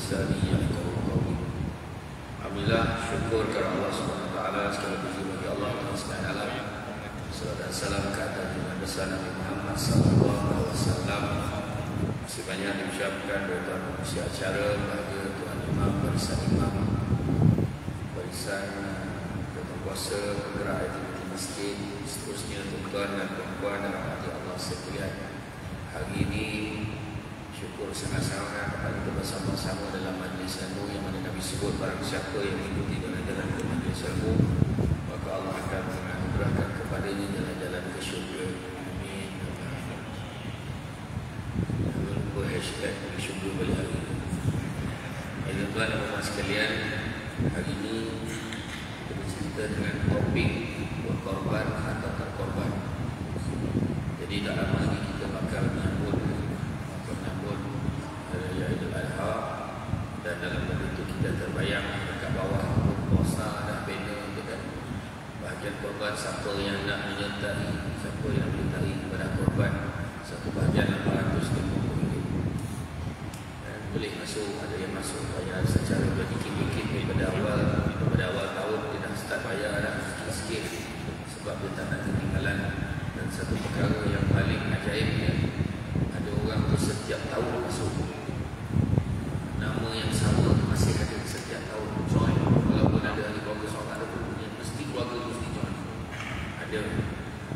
lisani yafqahu qawli. Alhamdulillah, syukur kepada Allah Subhanahu wa taala, segala puji bagi Allah Subhanahu wa taala. Salawat dan salam ke atas Nabi besar Nabi Muhammad sallallahu alaihi wasallam. Masih banyak diucapkan oleh tuan pengurusi acara, kepada tuan imam, barisan imam, barisan tuan kuasa penggerak aktiviti masjid, seterusnya tuan-tuan dan puan-puan dan rahmati Allah sekalian. Hari ini syukur sangat-sangat kepada kita bersama-sama dalam majlis ilmu yang mana Nabi sebut barang siapa yang mengikuti jalan-jalan ke majlis ilmu, maka Allah akan menganugerahkan kepadanya jalan-jalan ke syurga. Amin. Jangan lupa hashtag ke syurga balik hari ini. Tuan-tuan dan puan sekalian, hari ini kita bercerita dengan topik berkorban atau terkorban. Jadi tak lama lagi kita bakal menyambut Raya Idul Adha, dan dalam benda itu kita terbayang dekat bawah poster dan banner itu kan, bahagian korban siapa yang nak menyertai, siapa yang menyertai kepada korban satu bahagian RM850. Dan boleh masuk, ada yang masuk bayar secara berdikit-dikit daripada awal tahun dia dah start bayar dah sikit-sikit sebab dia tak nak ketinggalan. Dan satu perkara yang paling ajaibnya, ada orang tu setiap tahun masuk, nama yang sama masih ada setiap tahun join, walaupun ada ahli keluarga seorang ada pun mesti keluarga mesti join. Ada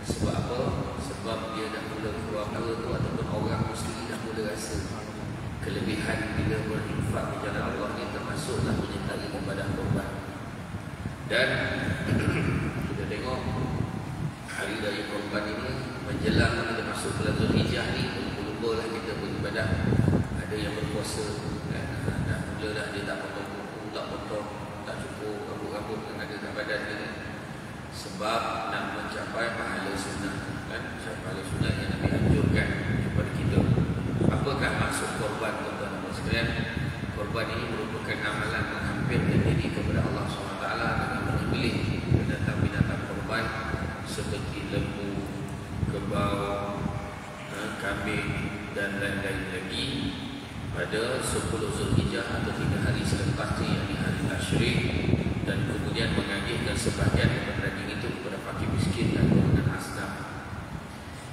sebab apa? Sebab dia dah mula keluarga tu ataupun orang mesti dah mula rasa kelebihan bila berinfak di jalan Allah ni, termasuklah menyertai ibadah korban. Dan kita tengok hari raya korban ini menjelang kita masuk bulan Zulhijjah ni, berlumba lah kita beribadah. Ada yang berpuasa, dah mula dah dia tak potong kuku, tak potong, tak cukup rambut-rambut yang ada kat badan dia, sebab nak mencapai pahala sunnah kan, pahala sunnah yang Nabi anjurkan kepada kita. Apakah maksud korban, tuan-tuan dan sekalian? Korban ini merupakan amalan menghampirkan diri kepada Allah SWT dengan menyembelih binatang-binatang korban seperti lembu, kerbau, kambing dan lain-lain lagi pada 10 Zulhijjah atau 3 hari selepasnya, yakni hari Tasyrik, dan kemudian mengagihkan sebahagian daripada daging itu kepada fakir miskin dan golongan asnaf.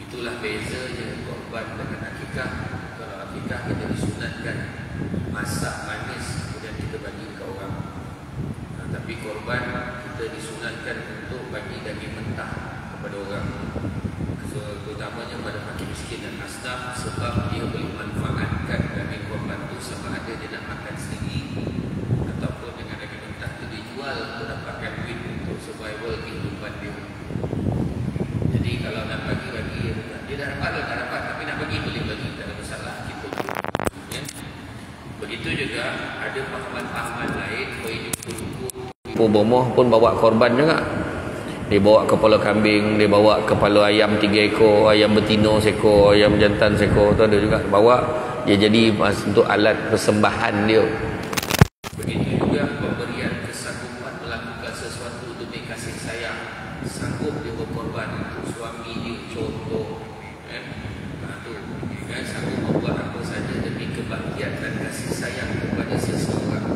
Itulah bezanya korban dengan akikah. Kalau akikah kita disunatkan masak manis kemudian kita bagi ke orang, tapi korban kita disunatkan untuk bagi daging mentah kepada orang, terutamanya pada fakir miskin dan asnaf, sebab dia boleh manfaatkan daging korban itu sama ada dia nak makan sendiri ataupun dengan daging mentah itu dijual untuk dapatkan duit untuk survival kehidupan dia. Jadi kalau nak bagi-bagi, dia dah dapat atau tak dapat, tapi nak bagi boleh bagi, tak ada masalah kita ya. Begitu juga ada pahaman-pahaman lain, Bomoh pun bawa korban juga. Dia bawa kepala kambing, dia bawa kepala ayam 3 ekor, ayam betina sekor, ayam jantan sekor, tu ada juga bawa. Dia jadi untuk alat persembahan dia. Begitu juga pemberian kesanggupan melakukan sesuatu demi kasih sayang. Sanggup dia berkorban untuk suami dia, contoh kan? Sanggup membuat apa saja demi kebahagiaan dan kasih sayang kepada seseorang.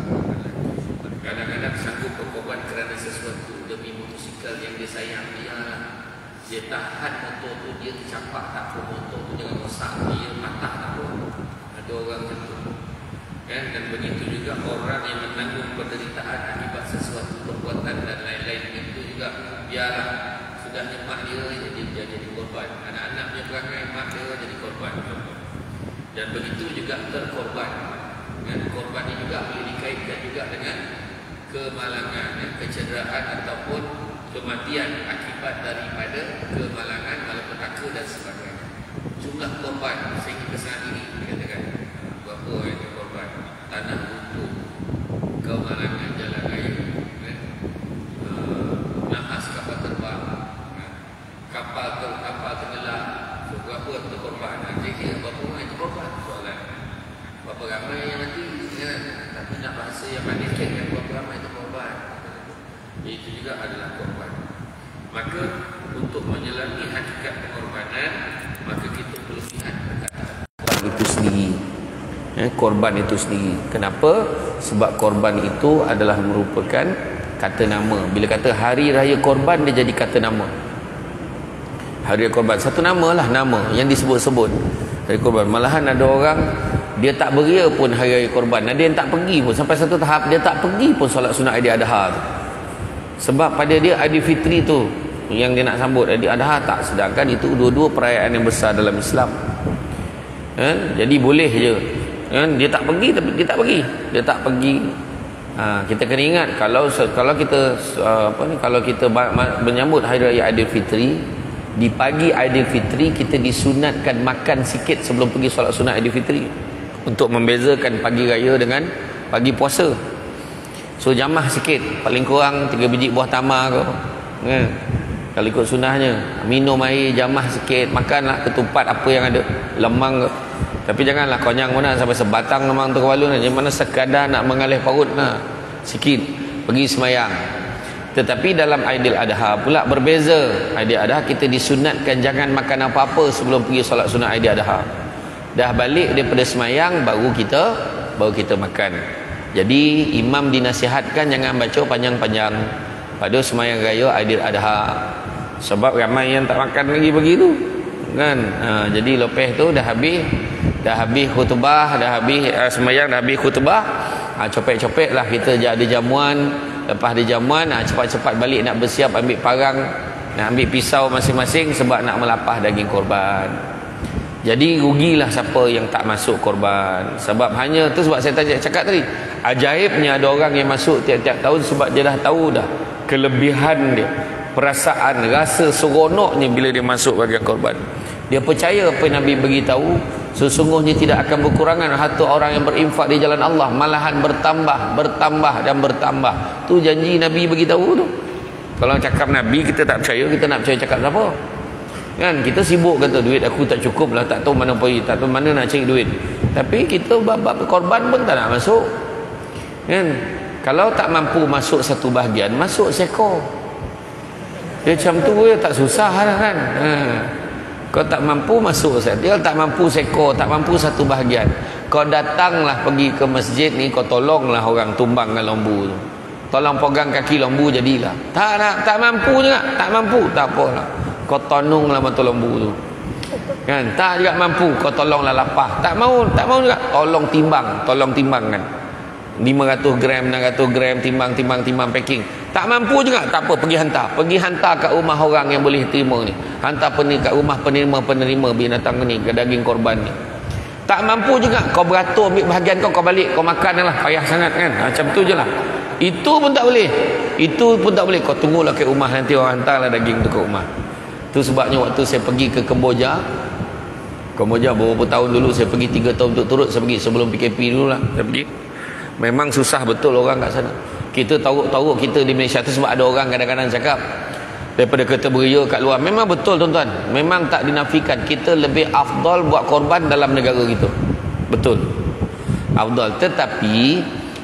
Kadang-kadang sanggup berkorban kerana sesuatu, demi motosikal yang dia sayang, dia tahan motor tu, dia tercapak tak pun motor tu jangan rosak, dia patah tak pun. Ada orang macam tu kan? Dan begitu juga orang yang menanggung penderitaan akibat sesuatu perbuatan dan lain-lain itu juga, biarlah sudahnya mak dia jadi korban, anak-anaknya perangai mak dia jadi korban. Dan begitu juga terkorban kan? Korban ini juga boleh dikaitkan juga dengan kemalangan, kecederaan ataupun kematian akibat daripada kemalangan, malapetaka dan sebagainya. Jumlah korban sehingga saat ini dikatakan berapa yang korban: tanah runtuh, kemalangan jalan raya, nahas kapal terbang, kapal tenggelam. So, berapa yang korban? Jadi berapa orang yang korban? Soalan berapa ramai yang mati kan? Tapi nak bahasa yang manis kan, berapa ramai itu korban. Itu juga adalah korban. Maka untuk menyelami hakikat pengorbanan, maka kita perlu lihat korban itu sendiri. korban itu sendiri. Kenapa? Sebab korban itu adalah merupakan kata nama. Bila kata hari raya korban, dia jadi kata nama. Hari raya korban, satu nama lah, nama yang disebut-sebut hari korban. Malahan ada orang dia tak beria pun hari raya korban, ada yang tak pergi pun, sampai satu tahap dia tak pergi pun solat sunat Aidiladha tu. Sebab pada dia Aidilfitri tu yang dia nak sambut, Aidiladha tak. Sedangkan itu dua-dua perayaan yang besar dalam Islam. Jadi boleh je. Dia tak pergi, tapi dia tak pergi. Dia tak pergi. Kita kena ingat, kalau kita kalau kita menyambut hari raya Aidilfitri, di pagi Aidilfitri kita disunatkan makan sikit sebelum pergi solat sunat Aidilfitri, untuk membezakan pagi raya dengan pagi puasa. So jamah sikit, paling kurang 3 biji buah tamar ke, kalau ikut sunnahnya. Minum air, jamah sikit, makanlah ketupat apa yang ada, lemang ke. Tapi janganlah konyang mana sampai sebatang lemang tu kepala, yang mana sekadar nak mengalih parut sikit, pergi semayang. Tetapi dalam Aidiladha pula berbeza. Aidiladha kita disunatkan jangan makan apa-apa sebelum pergi solat sunat Aidiladha. Dah balik daripada semayang baru kita makan. Jadi imam dinasihatkan jangan baca panjang-panjang pada semayang raya Aidiladha, sebab ramai yang tak makan lagi begitu kan. Jadi lepas tu dah habis khutbah, dah habis semayang, dah habis khutbah, copek-copek lah kita ada jamuan. Lepas ada jamuan, cepat-cepat balik nak bersiap, ambil parang, nak ambil pisau masing-masing, sebab nak melapah daging korban. Jadi rugilah siapa yang tak masuk korban. Sebab hanya tu, sebab saya cakap tadi, ajaibnya ada orang yang masuk tiap-tiap tahun, sebab dia dah tahu dah kelebihan dia, perasaan, rasa seronoknya bila dia masuk bagian korban. Dia percaya apa yang Nabi beritahu, sesungguhnya tidak akan berkurangan harta orang yang berinfak di jalan Allah, malahan bertambah dan bertambah. Tu janji Nabi beritahu tu. Kalau cakap Nabi kita tak percaya, kita nak percaya cakap siapa? Kan kita sibuk kata duit aku tak cukup lah, tak tahu mana pergi, tak tahu mana nak cari duit. Tapi kita bab korban pun tak nak masuk. Kan? Kalau tak mampu masuk satu bahagian, masuk seekor. Dia macam tu ya, tak susah lah kan. Kau tak mampu masuk dia, tak mampu seekor, tak mampu satu bahagian, kau datanglah pergi ke masjid ni, kau tolonglah orang tumbangkan lembu tu, tolong pegang kaki lembu jadilah. Tak mampu juga, tak mampu, tak apalah, kau tononglah mata lembu tu kan. Tak juga mampu, kau tolonglah lapah. Tak mau juga, tolong timbangkan 500 gram, 600 gram, timbang packing. Tak mampu juga, tak apa, pergi hantar kat rumah orang yang boleh terima ni, hantar kat rumah penerima binatang ni, ke daging korban ni. Tak mampu juga, kau beratur ambil bahagian kau balik, kau makan lah, payah sangat kan. Macam tu je lah. Itu pun tak boleh, kau tunggulah kat rumah, nanti orang hantarlah daging tu ke rumah. Tu sebabnya waktu saya pergi ke Kemboja beberapa tahun dulu, saya pergi 3 tahun turut-turut, saya pergi sebelum PKP dulu lah, saya pergi. Memang susah betul orang kat sana. Kita tahu kita di Malaysia tu, sebab ada orang kadang-kadang cakap daripada kata beria kat luar. Memang betul tuan-tuan, memang tak dinafikan kita lebih afdal buat korban dalam negara kita. Betul, afdal. Tetapi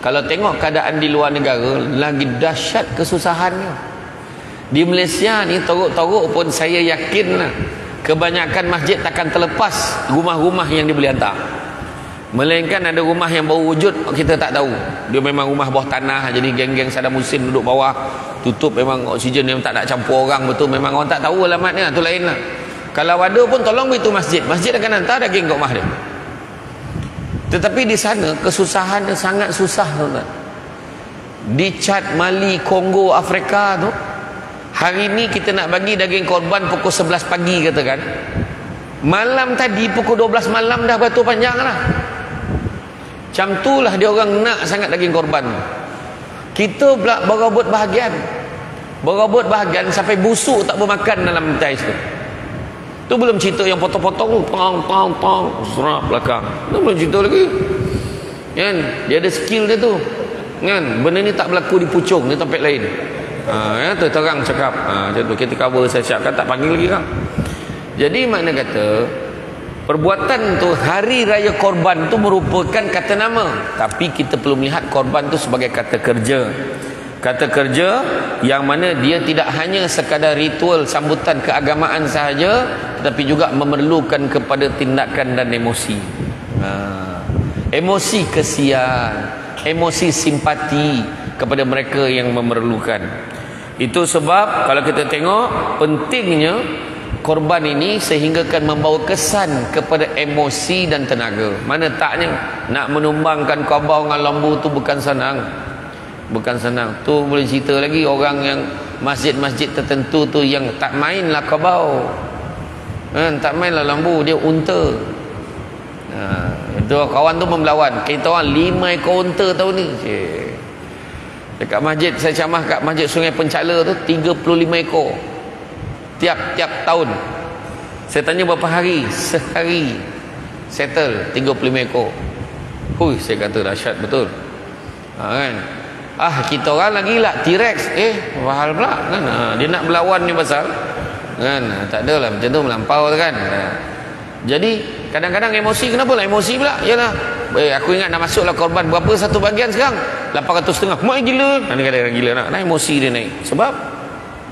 kalau tengok keadaan di luar negara, lagi dahsyat kesusahannya. Di Malaysia ni teruk-teruk pun saya yakin lah, kebanyakan masjid takkan terlepas rumah-rumah yang dia boleh hantar. Melainkan ada rumah yang baru wujud, kita tak tahu. Dia memang rumah bawah tanah, jadi geng-geng Saddam Hussein duduk bawah, tutup, memang oksigen yang tak nak campur orang betul. Memang orang tak tahu alamatnya, tu lain lah. Kalau ada pun tolong beritahu masjid akan hantar daging kat rumah dia. Tetapi di sana kesusahan dia sangat susah tuan-tuan. Di Chad, Mali, Kongo, Afrika tu, hari ni kita nak bagi daging korban pukul 11 pagi katakan, malam tadi pukul 12 malam dah beratur panjang lah. Macam tu lah dia orang nak sangat daging korban. Kita pula berabot bahagian sampai busuk tak bermakan dalam tais tu. Tu belum cerita yang potong-potong tong serap belakang. Tu belum cerita lagi. Kan? Dia ada skill dia tu. Kan? Benda ni tak berlaku di Puchong, di tempat lain. Ya, tu terang cakap. Macam tu kita cover, saya siapkan, tak panggil lagi kan. Jadi makna kata perbuatan tu, hari raya korban tu merupakan kata nama, tapi kita perlu melihat korban tu sebagai kata kerja. Kata kerja yang mana dia tidak hanya sekadar ritual sambutan keagamaan sahaja, tetapi juga memerlukan kepada tindakan dan emosi. Emosi kesian, emosi simpati kepada mereka yang memerlukan. Itu sebab kalau kita tengok pentingnya korban ini sehinggakan membawa kesan kepada emosi dan tenaga. Mana taknya nak menumbangkan kabau dengan lembu tu bukan senang. Bukan senang. Tu boleh cerita lagi orang yang masjid-masjid tertentu tu yang tak mainlah kabau. Tak mainlah lembu, dia unta. Itu kawan tu melawan. Kita orang 5 ekor unta tahun ni. Dekat masjid, saya ceramah kat masjid Sungai Pencala tu 35 ekor. Tiap tahun. Saya tanya berapa hari? Sehari settle 35 ekor. Hui, saya kata dahsyat betul. Kan? Kita orang lagi lah T-Rex. Mahal pula kan. Dia nak berlawan ni pasal kan. Tak adalah macam tu, melampau kan. Jadi kadang-kadang emosi, kenapa lah emosi pula? Yalah, aku ingat nak masuklah korban berapa satu bahagian sekarang? 850. Mai gila. Kadang-kadang gila nak emosi dia naik. Sebab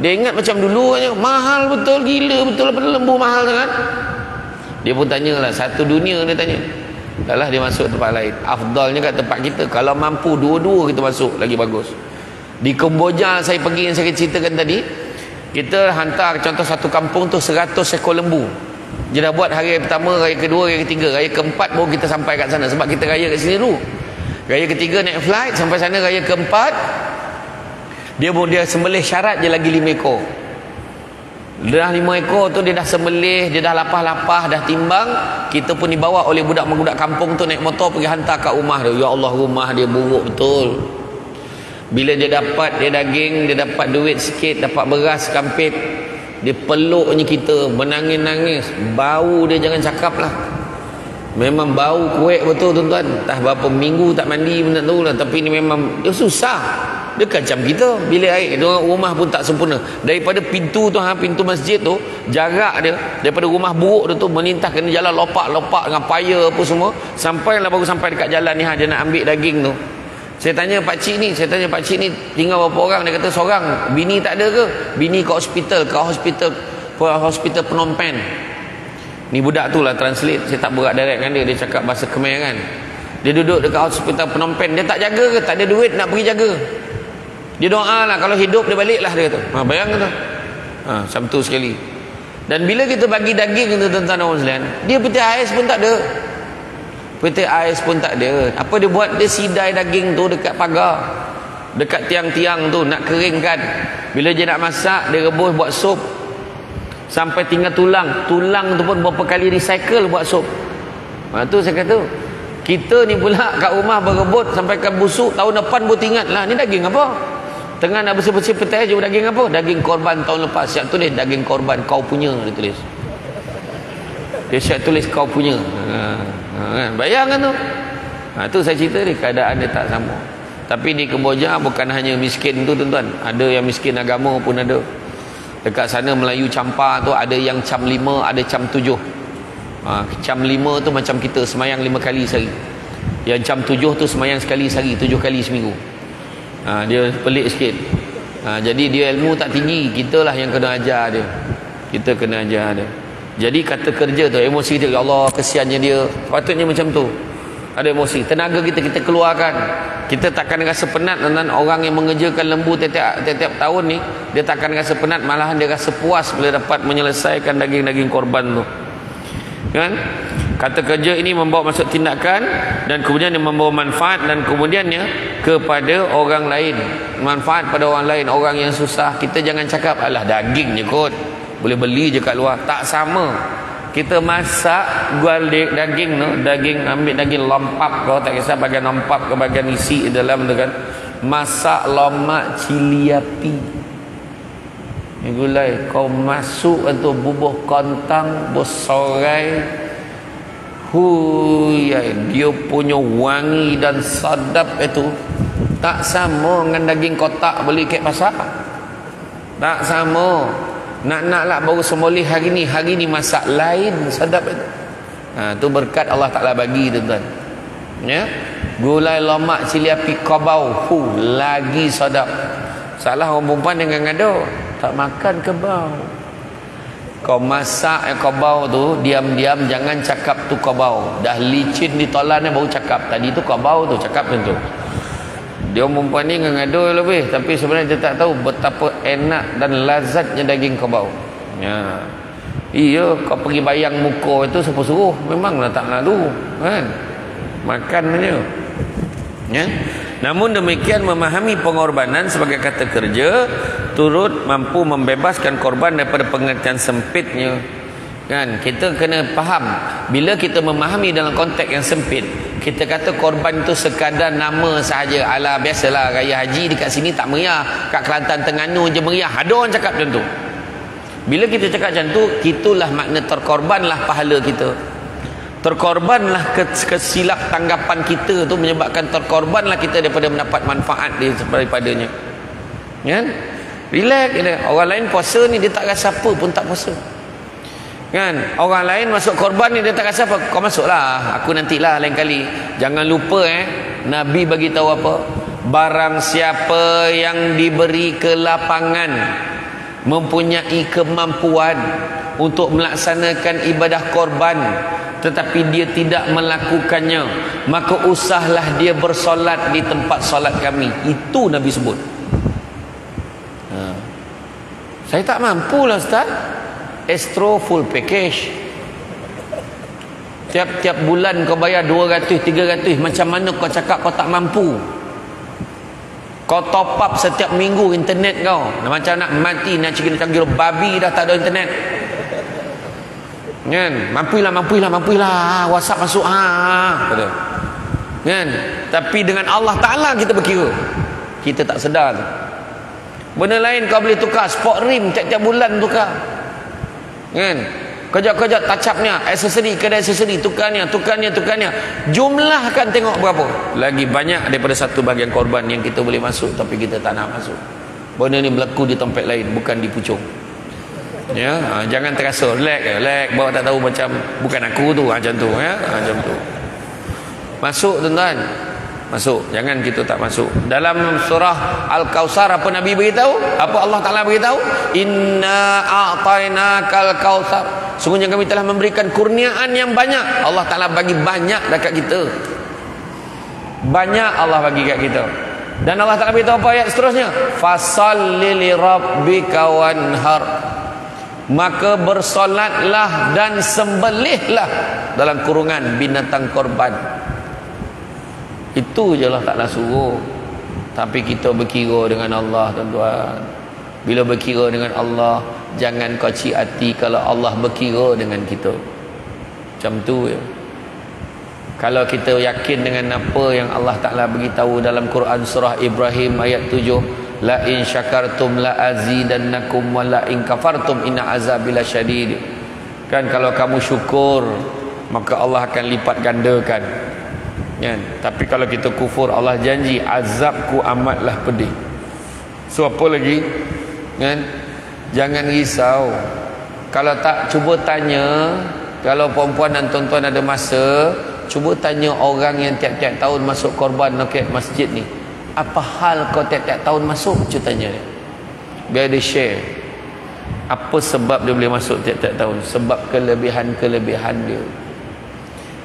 dia ingat macam dulu aja, mahal betul, gila betul, apa lembu mahal kan. Dia pun tanyalah, satu dunia dia tanya. Dahlah dia masuk tempat lain. Afdalnya kat tempat kita, kalau mampu dua-dua kita masuk lagi bagus. Di Kemboja saya pergi yang saya ceritakan tadi, kita hantar contoh satu kampung tu 100 ekor lembu. Dia dah buat hari pertama, hari kedua, hari ketiga, hari keempat baru kita sampai kat sana sebab kita raya kat sini dulu. Raya ketiga naik flight sampai sana, raya keempat dia sembelih syarat je lagi 5 ekor. Dah 5 ekor tu dia dah sembelih, dia dah lapah-lapah, dah timbang. Kita pun dibawa oleh budak-budak kampung tu naik motor pergi hantar kat rumah dia. Ya Allah, rumah dia buruk betul. Bila dia dapat daging, dia dapat duit sikit, dapat beras kampit, dia peluknya kita, menangis-nangis. Bau dia jangan cakap lah. Memang bau kuek betul tuan-tuan. Entah berapa minggu tak mandi pun tak tahu lah. Tapi ni memang dia susah. Dia kacam kita. Bilik air dia rumah pun tak sempurna. Daripada pintu tu, pintu masjid tu, jarak dia daripada rumah buruk dia tu melintah kena jalan lopak-lopak dengan paya apa semua, sampailah baru sampai dekat jalan ni. Dia nak ambil daging tu. Saya tanya pakcik ni tinggal berapa orang? Dia kata seorang. Bini tak ada ke? Bini kat hospital Phnom Penh. Ni budak tu lah translate. Saya tak berat direct dengan dia. Dia cakap bahasa Khmer kan. Dia duduk dekat hospital Phnom Penh. Dia tak jaga ke? Tak ada duit nak pergi jaga. Dia doa lah kalau hidup dia balik lah, dia kata. Bayangkan tu. Macam tu sekali. Dan bila kita bagi daging tu tuan-tuan orang sekalian, dia peti ais pun tak ada. Peti ais pun tak ada. Apa dia buat? Dia sidai daging tu dekat pagar, dekat tiang-tiang tu nak keringkan. Bila dia nak masak, dia rebus buat sup sampai tinggal tulang. Tulang tu pun berapa kali recycle buat sup. Tu saya kata, kita ni pula kat rumah berebut sampai kan busuk, tahun depan pun ingat lah ni daging apa. Tengah nak bersih-bersih peti je, daging apa? Daging korban tahun lepas. Siap tulis daging korban kau punya, dia tulis. Dia siap tulis kau punya. Kan? Bayangkan tu. Tu saya cerita ni, keadaan dia tak sama. Tapi di Kemboja bukan hanya miskin tu tuan-tuan, ada yang miskin agama pun ada. Dekat sana Melayu Campa tu ada yang cam 5, ada cam 7. Cam 5 tu macam kita semayang 5 kali sehari. Yang cam 7 tu semayang sekali sehari, 7 kali seminggu. Dia pelik sikit. Jadi dia ilmu tak tinggi, kita lah yang kena ajar dia. Kita kena ajar dia. Jadi kata kerja tu, emosi dia, ya Allah kesiannya dia. Patutnya macam tu. Ada emosi, tenaga kita keluarkan. Kita takkan rasa penat dengan orang yang mengerjakan lembu tiap tahun ni. Dia takkan rasa penat, malahan dia rasa puas bila dapat menyelesaikan daging-daging korban tu. Kan? Kata kerja ini membawa masuk tindakan dan kemudian dia membawa manfaat dan kemudiannya kepada orang lain. Manfaat pada orang lain, orang yang susah. Kita jangan cakap alah daging je kot, boleh beli je kat luar. Tak sama. Kita masak jual daging tu, ambil daging lompap, kau tak kisah bagian lompap ke bagian isi dalam tu kan. Masak lomak cili api. Gulai kau masuk tu bubuh kontang, bersorai. Dia punya wangi dan sedap itu tak sama dengan daging kotak beli kat pasar. Tak sama. Nak lah baru semoleh hari ni masak lain sedap itu. Tu berkat Allah Ta'ala bagi tuan-tuan. Ya. Gulai lomak cili api kabau, lagi sedap. Salah orang perempuan dengan ngado, tak makan kebau. Kau masak kau bau tu, diam-diam jangan cakap tu kau bau. Dah licin ditolan baru cakap. Tadi tu kau bau tu, cakap macam tu. Dia perempuan ni ngadu lebih, tapi sebenarnya dia tak tahu betapa enak dan lazatnya daging kau bau. Ya. Iya, kau pergi bayang muka itu siapa suruh? Memanglah tak lalu, kan? Makan saja. Ya. Namun demikian memahami pengorbanan sebagai kata kerja turut mampu membebaskan korban daripada pengertian sempitnya. Kan, kita kena faham bila kita memahami dalam konteks yang sempit, kita kata korban itu sekadar nama sahaja. Alah, biasalah raya haji dekat sini tak meriah, kat Kelantan Terengganu je meriah. Ada orang cakap macam tu. Bila kita cakap macam tu, itulah makna terkorbanlah pahala kita. Terkorbanlah kesilap tanggapan kita tu menyebabkan terkorbanlah kita daripada mendapat manfaat daripadanya. Kan? Relax je. Orang lain puasa ni dia tak rasa apa pun tak puasa. Kan? Orang lain masuk korban ni dia tak rasa apa. Kau masuklah, aku nantilah lain kali. Jangan lupa Nabi bagi tahu apa? Barang siapa yang diberi kelapangan, mempunyai kemampuan untuk melaksanakan ibadah korban, tetapi dia tidak melakukannya, maka usahlah dia bersolat di tempat solat kami. Itu Nabi sebut. Saya tak mampulah Ustaz. Astro full package. Tiap-tiap bulan kau bayar 200, 300. Macam mana kau cakap kau tak mampu? Kau top up setiap minggu internet kau. Macam nak mati, nak canggih babi dah tak ada internet. Kan? Mampulah. WhatsApp masuk kata. Kan? Tapi dengan Allah Taala kita berkira. Kita tak sedar. Benda lain kau boleh tukar sport rim tiap-tiap bulan tukar. Kan? Kejap-kejap touch-upnya, kedai aksesori tukarnya. Jumlahkan tengok berapa. Lagi banyak daripada satu bahagian korban yang kita boleh masuk tapi kita tak nak masuk. Benda ni berlaku di tempat lain, bukan di Puchong. Ya, jangan terasa relax, bawa tak tahu macam bukan aku tu, macam tu ya, macam tu. Masuk tuan-tuan. Masuk, jangan kita tak masuk. Dalam surah Al-Kautsar apa Nabi beritahu? Apa Allah Taala beritahu? Inna a'tainakal kautsar. Sungguhnya kami telah memberikan kurniaan yang banyak. Allah Taala bagi banyak dekat kita. Banyak Allah bagi dekat kita. Dan Allah Taala beritahu apa ayat seterusnya? Fasalli li rabbika wanhar. Maka bersolatlah dan sembelihlah, dalam kurungan binatang korban. Itu je Allah Ta'ala suruh. Tapi kita berkira dengan Allah tuan-tuan. Bila berkira dengan Allah, jangan kau cik hati kalau Allah berkira dengan kita. Macam tu ya. Kalau kita yakin dengan apa yang Allah Ta'ala beritahu dalam Quran surah Ibrahim ayat 7, la in syakartum la azidannakum wa la in kafartum inna azabi lasyadid. Kan, kalau kamu syukur maka Allah akan lipat gandakan. Kan? Tapi kalau kita kufur, Allah janji azabku amatlah pedih. So apa lagi? Kan? Jangan risau. Kalau tak, cuba tanya. Kalau perempuan dan tuan-tuan ada masa, cuba tanya orang yang tiap-tiap tahun masuk korban ke masjid ni, apa hal kau tiap-tiap tahun masuk? Cuba tanya dia, biar dia share apa sebab dia boleh masuk tiap-tiap tahun. Sebab kelebihan-kelebihan dia.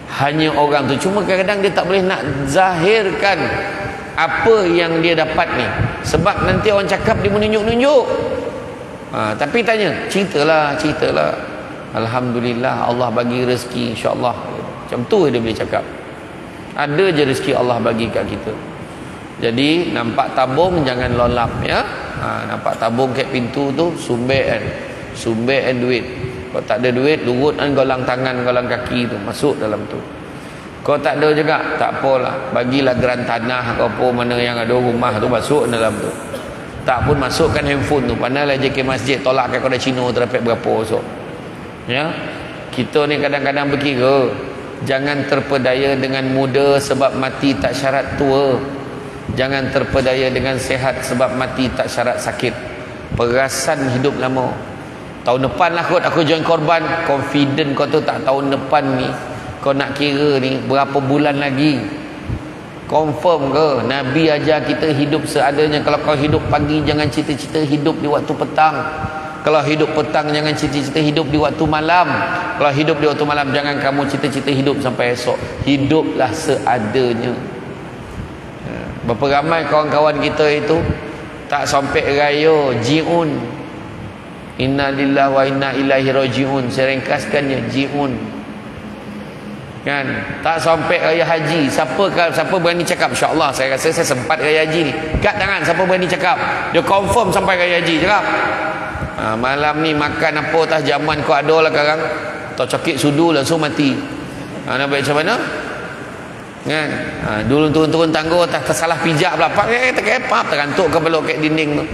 Hanya orang tu. Cuma kadang-kadang dia tak boleh nak zahirkan apa yang dia dapat ni, sebab nanti orang cakap dia menunjuk-nunjuk. Tapi tanya, ceritalah. Alhamdulillah Allah bagi rezeki, insya-Allah. Macam tu dia boleh cakap. Ada je rezeki Allah bagi kat kita. Jadi nampak tabung jangan lolap ya. Nampak tabung kat pintu tu, sumber duit. Kalau tak ada duit, lurut golang tangan, golang kaki tu, masuk dalam tu. Kalau tak ada juga, tak apalah, bagilah geran tanah ke apa, mana yang ada rumah tu, masuk dalam tu. Tak pun masukkan handphone tu, pandailah JK masjid, tolakkan kau dah Cina terdapat berapa esok. Ya, kita ni kadang-kadang berkira, jangan terpedaya dengan muda sebab mati tak syarat tua. Jangan terpedaya dengan sehat sebab mati tak syarat sakit. Perasan hidup lama. Tahun depan lah kot aku join korban. Confident kau tu tak tahun depan ni kau nak kira ni berapa bulan lagi. Confirm ke? Nabi ajar kita hidup seadanya. Kalau kau hidup pagi, jangan cita-cita hidup di waktu petang. Kalau hidup petang jangan cita-cita hidup di waktu malam. Kalau hidup di waktu malam jangan kamu cita-cita hidup sampai esok. Hiduplah seadanya. Berapa ramai kawan-kawan kita itu tak sampai raya jiun. Inna lillahi wa inna ilaihi rajiun. Saya ringkaskannya jiun. Kan? Tak sampai raya haji. Siapa berani cakap? InsyaAllah saya rasa saya sempat raya haji ni. Kat tangan siapa berani cakap? Dia confirm sampai raya haji. Cakap. Malam ni makan apa atas zaman kau ada lah sekarang. Tak cakik sudu langsung mati. Nak baik macam mana? Kan? Dulu turun-turun tangga tersalah pijak pula. Terkepap tergantuk kepala kat dinding tu.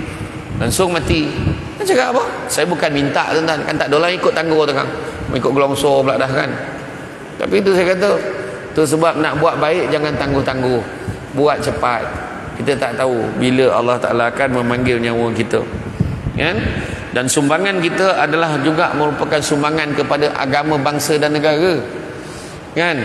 Langsung mati. Kan cakap apa? Saya bukan minta tuan-tuan. Kan tak ada orang ikut tangga tu kan. Ikut gelongsor pula dah kan. Tapi itu saya kata, tu sebab nak buat baik jangan tangguh-tangguh. Buat cepat. Kita tak tahu bila Allah Ta'ala akan memanggil nyawa kita. Kan? Dan sumbangan kita adalah juga merupakan sumbangan kepada agama, bangsa dan negara. Kan?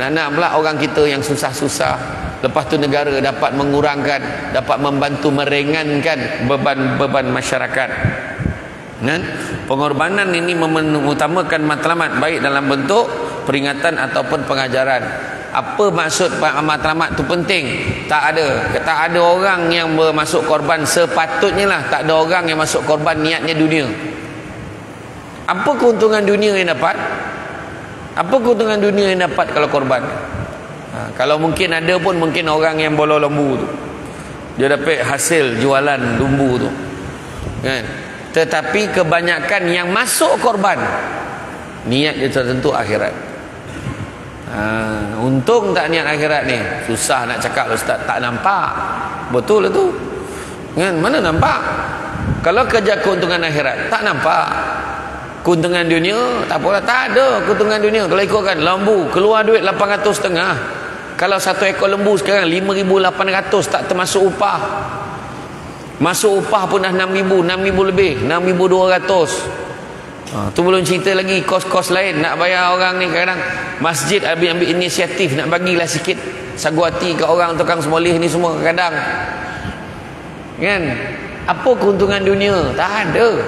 Nak pula orang kita yang susah-susah, lepas tu negara dapat mengurangkan, dapat membantu meringankan beban-beban masyarakat. Kan? Pengorbanan ini mengutamakan matlamat baik dalam bentuk peringatan ataupun pengajaran. Apa maksud matlamat tu penting? Tak ada orang yang bermasuk korban sepatutnya lah. Tak ada orang yang masuk korban niatnya dunia. Apa keuntungan dunia yang dapat? Apa keuntungan dunia yang dapat kalau korban? Kalau mungkin ada pun mungkin orang yang bolo lembu tu, dia dapat hasil jualan lembu tu. Kan? Tetapi kebanyakan yang masuk korban niat dia tertentu akhirat. Untung tak niat akhirat ni. Susah nak cakap ustaz, tak nampak. Betul lah tu. Kan? Mana nampak? Kalau kerja keuntungan akhirat tak nampak. Keuntungan dunia tak apalah, tak ada keuntungan dunia. Kalau ikutkan lembu keluar duit 800.5. Kalau satu ekor lembu sekarang 5,800, tak termasuk upah. Masuk upah pun dah 6,000 lebih, 6,200. Tu belum cerita lagi kos-kos lain. Nak bayar orang ni kadang masjid ambil inisiatif nak bagilah sikit sagu hati ke orang tukang semoleh ni semua kadang. Kan? Apa keuntungan dunia? Tak ada.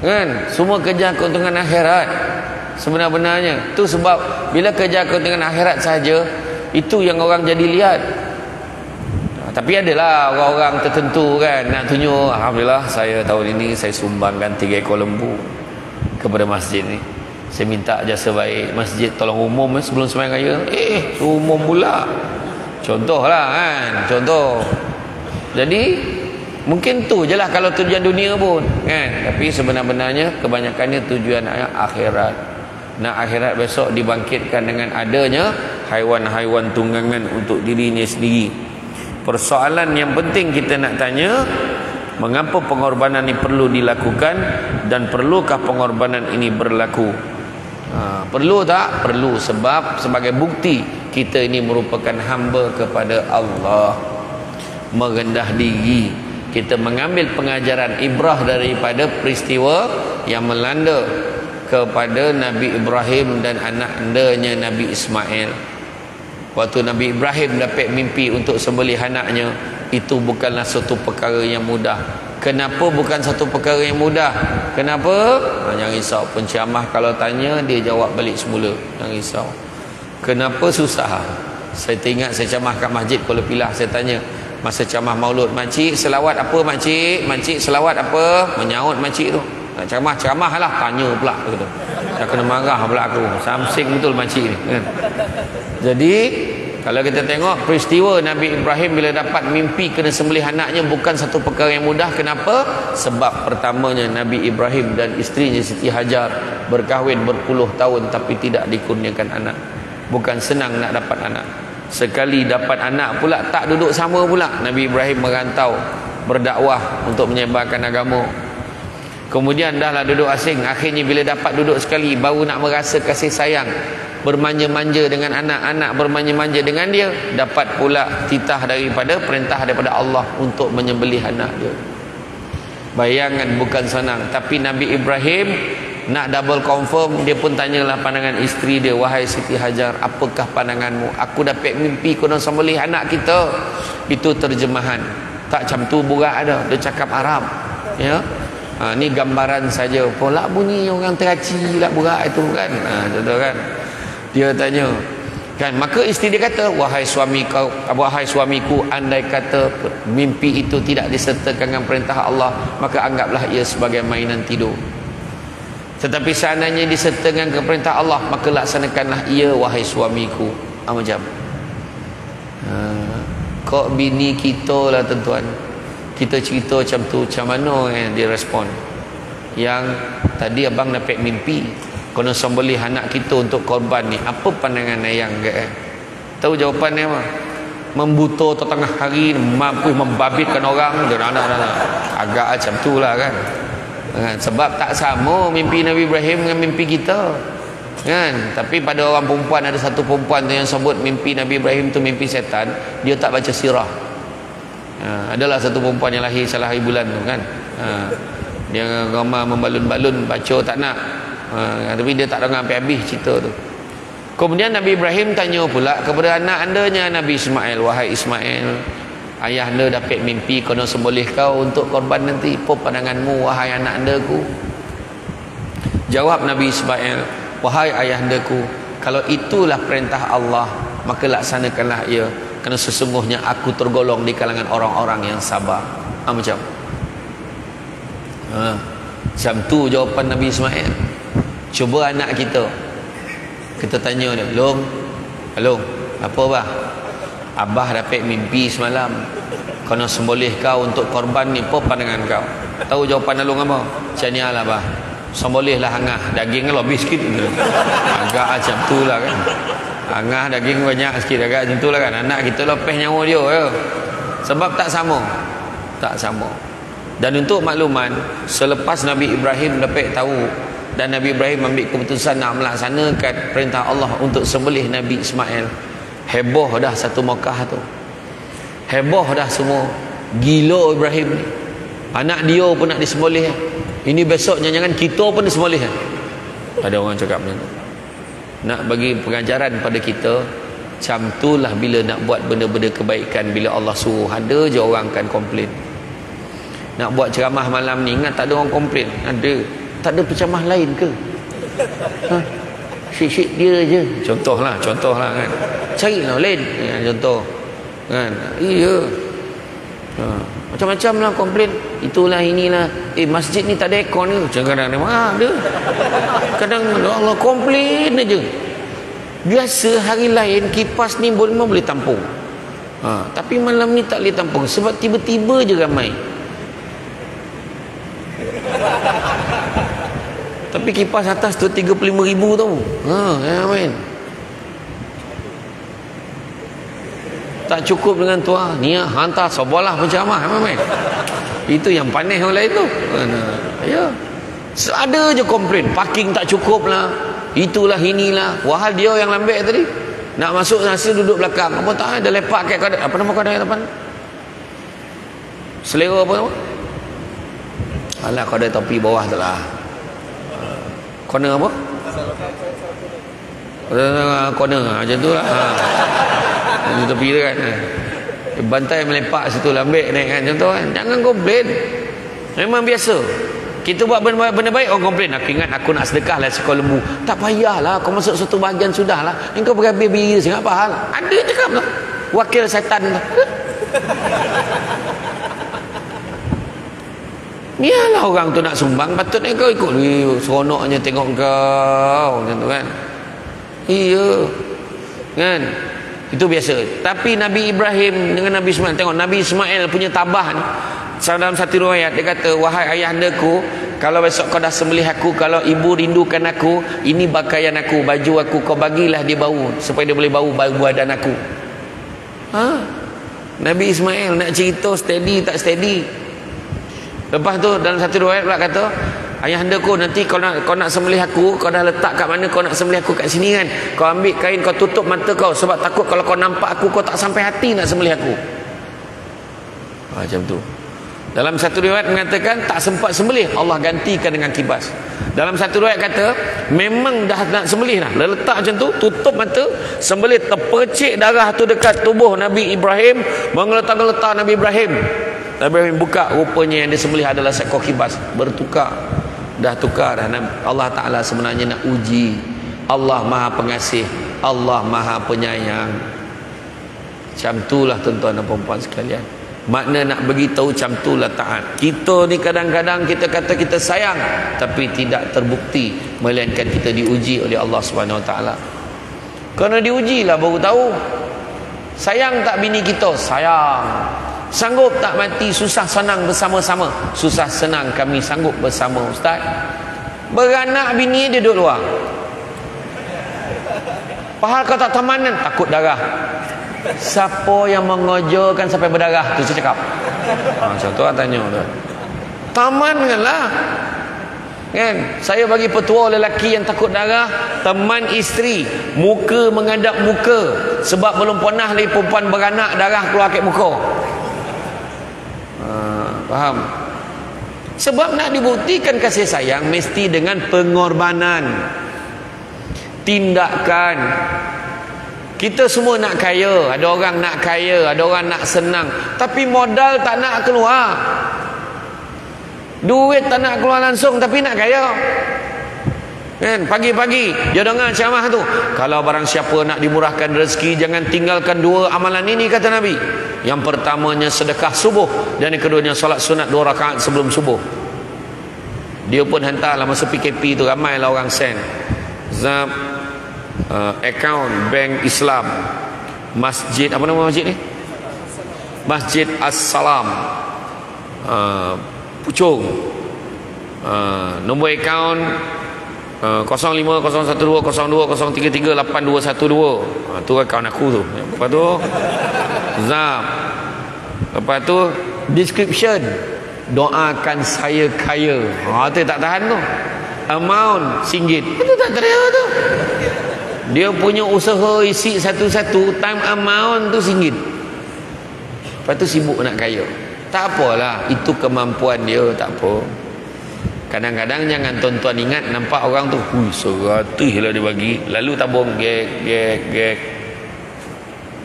Kan? Semua kerja keuntungan akhirat sebenar-benarnya. Tu sebab bila kerja keuntungan akhirat saja, itu yang orang jadi lihat. Tapi adalah orang-orang tertentu kan nak tunjuk, alhamdulillah saya tahun ini saya sumbangkan 3 ekor lembu kepada masjid ni. Saya minta jasa baik masjid tolong umum sebelum sembahyang raya. Umum pula. Contohlah kan, contoh. Jadi mungkin tu je lah kalau tujuan dunia pun kan. Tapi sebenar-benarnya kebanyakannya tujuan akhirat. Nak akhirat besok dibangkitkan dengan adanya haiwan-haiwan tunggangan untuk dirinya sendiri. Persoalan yang penting kita nak tanya, mengapa pengorbanan ini perlu dilakukan dan perlukah pengorbanan ini berlaku? Perlu tak? Perlu, sebab sebagai bukti kita ini merupakan hamba kepada Allah, merendah diri. Kita mengambil pengajaran ibrah daripada peristiwa yang melanda kepada Nabi Ibrahim dan anak-anaknya Nabi Ismail. Waktu Nabi Ibrahim dapat mimpi untuk sembelih anaknya, itu bukanlah satu perkara yang mudah. Kenapa bukan satu perkara yang mudah? Kenapa? Jangan risau, penceramah kalau tanya dia jawab balik semula. Jangan risau. Kenapa susah? Saya teringat saya ceramah kat masjid Kuala Pilah. Saya tanya masa ceramah maulud, makcik selawat apa makcik? Makcik selawat apa? Menyaut makcik tu. Nak ceramah lah, tanya pula gitu. Dah kena marah pula aku. Samsing betul makcik ni kan. Jadi kalau kita tengok peristiwa Nabi Ibrahim bila dapat mimpi kena sembelih anaknya bukan satu perkara yang mudah. Kenapa? Sebab pertamanya Nabi Ibrahim dan isterinya Siti Hajar berkahwin berpuluh tahun tapi tidak dikurniakan anak. Bukan senang nak dapat anak. Sekali dapat anak pula tak duduk sama pula. Nabi Ibrahim merantau berdakwah untuk menyebarkan agama. Kemudian dahlah duduk asing. Akhirnya bila dapat duduk sekali baru nak merasa kasih sayang, bermanja-manja dengan anak-anak, bermanja-manja dengan dia. Dapat pula titah daripada perintah daripada Allah untuk menyembelih anak dia. Bayangan bukan senang. Tapi Nabi Ibrahim nak double confirm, dia pun tanyalah pandangan isteri dia, wahai Siti Hajar, apakah pandanganmu? Aku dapat mimpi kena sembelih anak kita. Itu terjemahan. Tak macam tu burak ada, dia cakap Arab. Ya. Ni gambaran saja. Polak bunyi orang teraci lah berat itu kan. Contoh kan. Dia tanya kan, maka isteri dia kata, wahai suamiku, andai kata mimpi itu tidak disertakan dengan perintah Allah, maka anggaplah ia sebagai mainan tidur. Tetapi seandainya disertakan dengan perintah Allah, maka laksanakanlah ia, wahai suamiku. Macam kok bini kita lah tuan-tuan, kita cerita macam tu, macam mana dia respon? Yang tadi abang dapat mimpi kena sembelih anak kita untuk korban ni, apa pandangan ayang ke? Tahu jawapan dia apa? Membuto tengah hari, mampu membabitkan orang. Agak macam tu lah kan. Sebab tak sama mimpi Nabi Ibrahim dengan mimpi kita kan. Tapi pada orang perempuan, ada satu perempuan tu yang sebut mimpi Nabi Ibrahim tu mimpi setan, dia tak baca sirah. Adalah satu perempuan yang lahir salah hari bulan tu kan. Dia ramai membalun-balun, baca tak nak. Tapi dia tak dengar sampai habis cerita tu. Kemudian Nabi Ibrahim tanya pula kepada anak andanya Nabi Ismail, wahai Ismail, ayah anda dapat mimpi kena sembelih kau untuk korban nanti, apa pandanganmu wahai anak andaku? Jawab Nabi Ismail, wahai ayah andaku, kalau itulah perintah Allah, maka laksanakanlah ia, kerana sesungguhnya aku tergolong di kalangan orang-orang yang sabar. Macam tu jawapan Nabi Ismail. Cuba anak kita tanya dia, Long, apa bah? Abah dapat mimpi semalam kena sembelih kau untuk korban ni, apa pandangan kau? Tahu jawapan Long apa? Macam ni lah bah, sembelihlah angah, daging lebih sikit. Agak macam tu lah kan. Angah daging banyak sikit, agak macam tu lah kan. Anak kita lepeh nyawa dia ya. Sebab tak sama. Dan untuk makluman, selepas Nabi Ibrahim dapat tahu dan Nabi Ibrahim ambil keputusan nak melaksanakan perintah Allah untuk sembelih Nabi Ismail, heboh dah satu Mekah tu, heboh dah semua, gila Ibrahim ni, anak dia pun nak disembelih. Ini besok jangan kita pun disembelih. Ada orang cakap macam tu. Nak bagi pengajaran pada kita, macam itulah bila nak buat benda-benda kebaikan, bila Allah suruh, ada je orang akan komplain. Nak buat ceramah malam ni, ingat tak ada orang komplain? Ada. Tak ada penceramah lain ke? Syik-syik dia je. Contohlah kan. Carilah lain. Contoh kan. Iya. Macam-macam lah komplain. Itulah inilah. Masjid ni tak ada aircon ke? Kadang-kadang ada. Kadang Allah komplain aja. Biasa hari lain kipas ni boleh tampung. Tapi malam ni tak boleh tampung sebab tiba-tiba je ramai. Tapi kipas atas tu 35,000 tau. Amin. Tak cukup dengan tu. Ni hantar sebelah penceramah. Amin. Itu yang panis orang lain tu. Ya. Ada je komplain, parking tak cukup lah, itulah inilah. Wahal dia yang lambat tadi. Nak masuk nasi duduk belakang. Apa tak ada lepak kat kadang. Apa nama kadang depan? Selera apa nama? Alah, kau ada topi bawah tu lah. Corner apa? Corner macam tu lah. Di tepi tu kan. Bantai melepak situ, lambat naik kan. Contoh kan. Jangan komplain. Memang biasa. Kita buat benda baik, orang komplain. Aku ingat aku nak sedekah lah seekor lembu. Tak payahlah. Kau masuk satu bahagian sudah lah. Kau berhabis-habis sangat apa hal? Ada cakap lah. Wakil syaitan tu. Nialah orang tu nak sumbang, patutnya kau ikut. Seronoknya tengok kau macam tu kan. Iya kan, itu biasa. Tapi Nabi Ibrahim dengan Nabi Ismail, tengok Nabi Ismail punya tabah ni. Dalam satu riwayat dia kata, wahai ayahandaku, kalau besok kau dah sembelih aku, kalau ibu rindukan aku, ini pakaian aku, baju aku, kau bagilah dia bau supaya dia boleh bau badan aku. Nabi Ismail nak cerita steady tak steady. Lepas tu dalam satu riwayat pula kata, ayahandaku, nanti kau nak sembelih aku, kau dah letak kat mana kau nak sembelih aku, kat sini kan. Kau ambil kain, kau tutup mata kau, sebab takut kalau kau nampak aku, kau tak sampai hati nak sembelih aku. Macam tu. Dalam satu riwayat mengatakan tak sempat sembelih, Allah gantikan dengan kibas. Dalam satu riwayat kata memang dah nak sembelih dah, letak macam tu, tutup mata, sembelih, terpercik darah tu dekat tubuh Nabi Ibrahim, mengeletar-geletar Nabi Ibrahim. Nabi Ibrahim buka, rupanya yang disembelih adalah seekor kibas. Bertukar, dah tukar dah. Allah Ta'ala sebenarnya nak uji. Allah Maha Pengasih, Allah Maha Penyayang. Macam itulah tuan-tuan dan puan-puan sekalian. Makna nak beritahu macam itulah taat. Kita ni kadang-kadang kita kata kita sayang, tapi tidak terbukti, melainkan kita diuji oleh Allah Subhanahu Wa Taala. Kerana diujilah baru tahu. Sayang tak bini kita? Sayang. Sanggup tak mati susah senang bersama-sama? Susah senang kami sanggup bersama ustaz. Beranak bini dia duduk luar. Pahal kau tak tamanan, takut darah. Siapa yang mengojokan sampai berdarah? Tu saya cakap. Macam tu lah tanya tu. Tamankanlah. Kan? Saya bagi petua lelaki yang takut darah, teman isteri, muka menghadap muka. Sebab belum pernah lagi perempuan beranak darah keluar kat muka. Faham? Sebab nak dibuktikan kasih sayang mesti dengan pengorbanan, tindakan. Kita semua nak kaya, ada orang nak kaya, ada orang nak senang, tapi modal tak nak keluar. Duit tak nak keluar langsung tapi nak kaya. Kan? Pagi-pagi dia dengar ceramah tu, kalau barang siapa nak dimurahkan rezeki, jangan tinggalkan dua amalan ini, kata Nabi. Yang pertamanya sedekah subuh, dan yang keduanya solat sunat 2 rakaat sebelum subuh. Dia pun hantarlah masa PKP tu, ramailah orang send Zab, account bank Islam, masjid, apa nama masjid ni? Masjid As-Salam, Puchong, nombor account 05012020338212. Tu account aku tu. Lepas tu Zab, lepas tu description, doakan saya kaya. Tu tak tahan tu. Amount RM1. Itu tak terima tu. Dia punya usaha isi satu-satu, time amount tu RM1. Lepas tu sibuk nak kaya. Tak apalah, itu kemampuan dia, tak apa. Kadang-kadang jangan tuan-tuan ingat, nampak orang tu, hui, 100 lah dia bagi, lalu tabung gek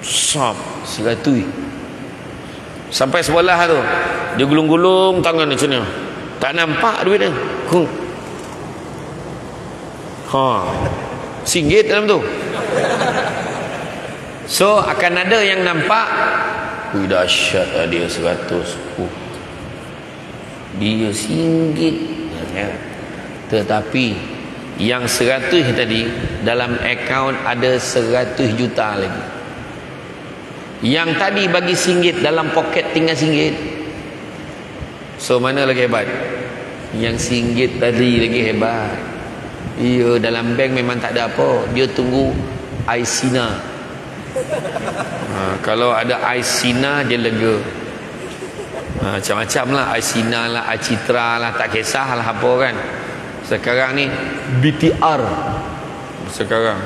sop 100. Sampai sebelah tu dia gulung-gulung tangan macam ni, tak nampak duit dia. RM1 dalam tu. So akan ada yang nampak, ui dahsyat lah dia 100. Dia RM1 ya. Tetapi yang 100 tadi dalam akaun ada 100 juta lagi. Yang tadi bagi RM1 dalam poket tinggal RM1. So mana lagi hebat? Yang RM1 tadi lagi hebat. Iya, dalam bank memang tak ada apa, dia tunggu Aisina. Kalau ada Aisina dia lega. Macam-macam lah, Aisina lah, Acitra lah, tak kisah lah apa kan. Sekarang ni BTR sekarang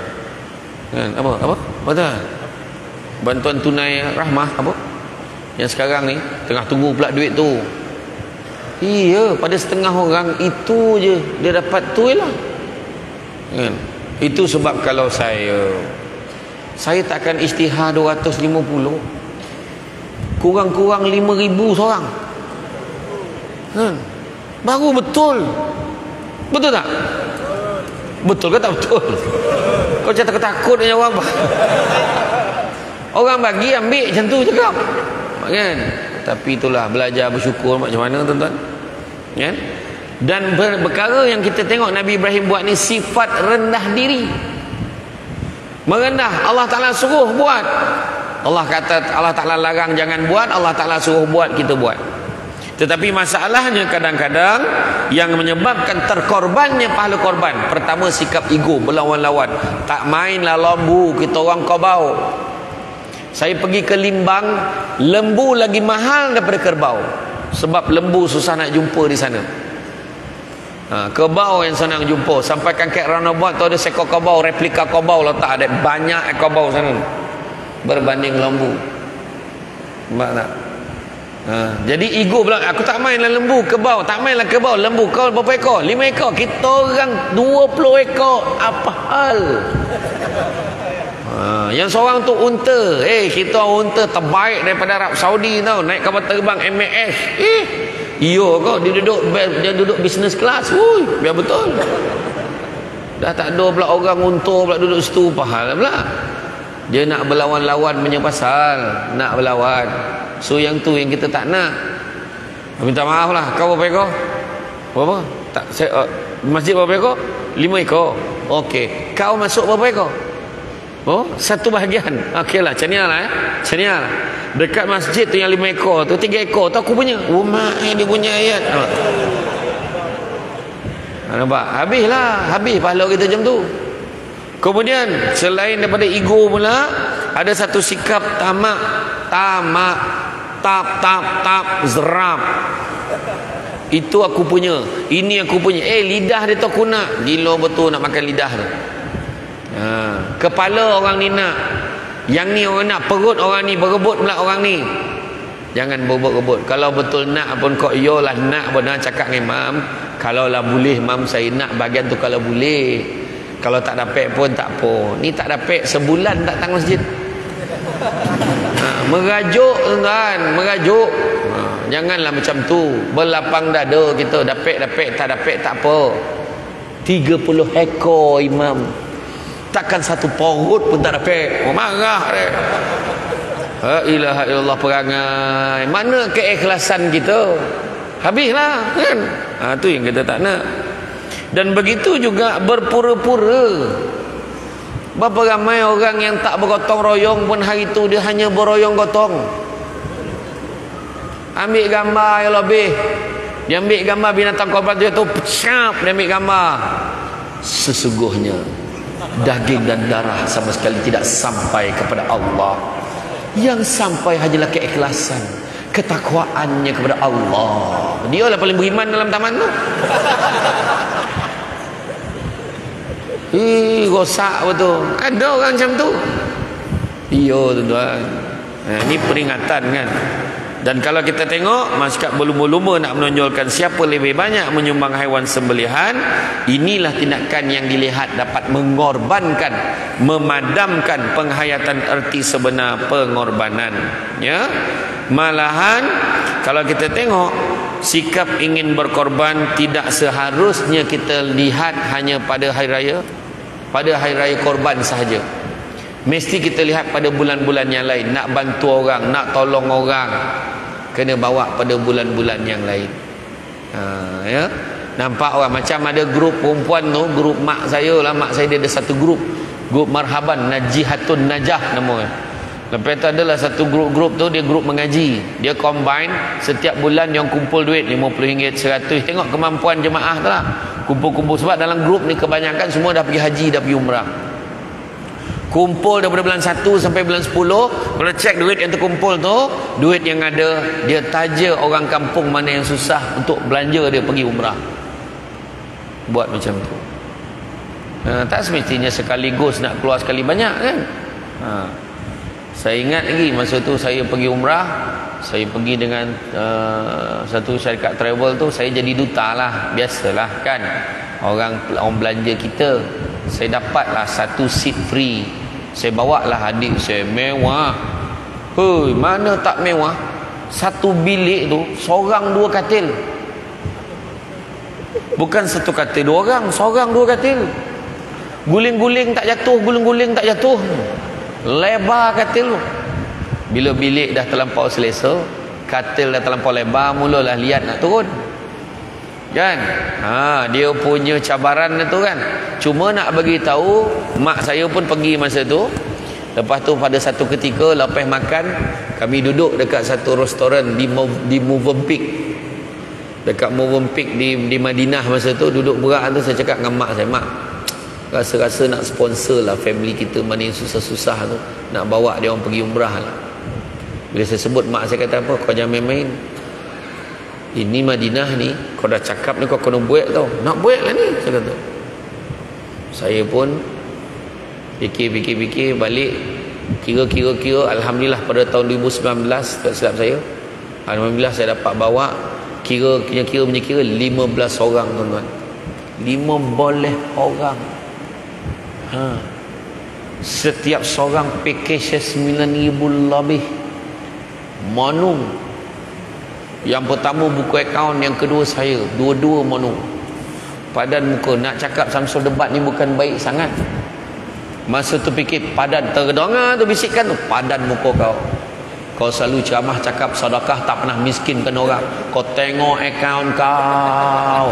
kan, apa betul, bantuan tunai rahmah apa yang sekarang ni tengah tunggu pula duit tu. Iya, pada setengah orang itu je dia dapat tu lah kan. Itu sebab kalau saya takkan isytihar 250, kurang-kurang 5,000 seorang kan? Baru betul. Betul tak? Betul ke tak betul? Kau jangan takut-takut dengan orang. Orang bagi ambil macam tu cakap kan? Tapi itulah belajar bersyukur macam mana tuan-tuan kan? Dan perkara yang kita tengok Nabi Ibrahim buat ni sifat rendah diri, merendah. Allah Ta'ala suruh buat, Allah kata, Allah Ta'ala larang jangan buat, Allah Ta'ala suruh buat, kita buat. Tetapi masalahnya kadang-kadang yang menyebabkan terkorbannya pahala korban, pertama sikap ego, berlawan-lawan. Tak mainlah lembu, kita orang Kobau. Saya pergi ke Limbang, lembu lagi mahal daripada kerbau, sebab lembu susah nak jumpa di sana. Kerbau yang senang jumpa. Sampai kan kat Roundabout tu ada seekor kerbau, replika kerbau letak, ada banyak kerbau sana berbanding lembu. Nampak tak? Jadi ego bilang, aku tak mainlah lembu, kerbau. Tak mainlah kerbau, lembu. Kau berapa ekor? 5 ekor. Kita orang 20 ekor. Apa hal? Yang seorang tu unta. Kita unta terbaik daripada Arab Saudi tau, naik kapal terbang MAS. Iyo kau, dia duduk business class. Biar betul. Dah tak ada pula orang unta pula duduk situ, pahal pula. Dia nak berlawan-lawan punya pasal, nak berlawan. So yang tu yang kita tak nak. Minta maaf lah. Kau berapa ekor? Berapa? Tak, masjid berapa ekor? 5 ekor. Okey. Kau masuk berapa ekor? Oh, 1 bahagian. Okey lah, canial lah canial. Dekat masjid tu yang 5 ekor tu, 3 ekor tu aku punya. Mak dia punya ayat. Nampak? Habis pahala kita jam tu. Kemudian selain daripada ego pula, ada satu sikap tamak, zerap. Itu aku punya, ini aku punya. Lidah dia tu aku nak. Gila betul nak makan lidah tu. Kepala orang ni nak, yang ni orang nak, perut orang ni berebut pula orang ni. Jangan berebut-rebut. Kalau betul nak pun kau iyalah nak benar cakap dengan mam. Kalau lah boleh mam saya nak bahagian tu kalau boleh. Kalau tak dapat pun tak apa. Ni tak dapat sebulan tak datang masjid. Merajuk tuan, merajuk. Janganlah macam tu. Berlapang dada kita, dapat tak dapat tak apa. 30 ekor imam. Takkan satu porut pun tak dapat. Marah dia. La ilaha illallah perangai. Mana keikhlasan kita? Habislah kan. Tu yang kita tak nak. Dan begitu juga berpura-pura. Berapa ramai orang yang tak bergotong royong pun hari tu dia hanya beroyong gotong. Ambil gambar yang lebih. Dia ambil gambar binatang korban tu pecap, dia ambil gambar. Sesungguhnya daging dan darah sama sekali tidak sampai kepada Allah. Yang sampai hanyalah keikhlasan, ketakwaannya kepada Allah. Dia lah paling beriman dalam taman tu. Rosak betul. Ada orang macam tu. Iya tuan-tuan. Ini peringatan kan. Dan kalau kita tengok masyarakat berlumba-lumba nak menonjolkan siapa lebih banyak menyumbang haiwan sembelihan, inilah tindakan yang dilihat dapat mengorbankan, memadamkan penghayatan erti sebenar pengorbanan. Ya, malahan kalau kita tengok sikap ingin berkorban tidak seharusnya kita lihat hanya pada hari raya, pada hari raya korban sahaja. Mesti kita lihat pada bulan-bulan yang lain. Nak bantu orang, nak tolong orang, kena bawa pada bulan-bulan yang lain. Ya, nampak orang macam ada grup perempuan tu, grup mak saya lah. Mak saya dia ada satu grup Marhaban Najihatun Najah namanya. Lepas tu adalah satu grup tu, dia grup mengaji. Dia combine setiap bulan yang kumpul duit RM50, RM100. Tengok kemampuan jemaah tu lah. Kumpul-kumpul sebab dalam grup ni kebanyakan semua dah pergi haji, dah pergi umrah. Kumpul daripada bulan 1 sampai bulan 10. Kalau cek duit yang terkumpul tu, duit yang ada, dia taja orang kampung mana yang susah untuk belanja, dia pergi umrah. Buat macam tu. Tak semestinya sekaligus nak keluar sekali banyak kan. Saya ingat lagi masa tu saya pergi umrah, saya pergi dengan satu syarikat travel tu, saya jadi duta lah. Biasalah kan, orang belanja kita. Saya dapatlah satu seat free. Saya bawa lah adik saya, mewah. Hei, mana tak mewah? Satu bilik tu seorang 2 katil. Bukan satu katil 2 orang, seorang 2 katil. Guling-guling tak jatuh, guling-guling tak jatuh. Lebar katil tu. Bila bilik dah terlampau selesa, katil dah terlampau lebar, mulalah lihat nak turun. Kan? Dia punya cabaran tu kan. Cuma nak bagi tahu, mak saya pun pergi masa tu. Lepas tu pada satu ketika lepas makan, kami duduk dekat satu restoran di Movenpick. Dekat Movenpick di Madinah masa tu, duduk berak tu, saya cakap dengan mak saya, mak, rasa-rasa nak sponsor lah family kita mana yang susah-susah tu, nak bawa dia orang pergi umrah lah. Bila saya sebut, mak saya kata apa, kau jangan main-main. Ini Madinah ni, kau dah cakap ni, kau kena buat tau. Nak buat lah ni, saya kata. Saya pun fikir balik, kira alhamdulillah pada tahun 2019, tak silap saya, alhamdulillah saya dapat bawa kira 15 orang tuan-tuan. 15 orang. Setiap seorang pakej 9,000 lebih. Monung. Yang pertama buku akaun, yang kedua saya. Dua-dua monung. Padan muka. Nak cakap Samsul debat ni bukan baik sangat. Masa tu fikir padan terdengar tu bisikan tu, padan muka kau. Kau selalu ceramah cakap sedekah tak pernah miskinkan orang. Kau tengok akaun kau.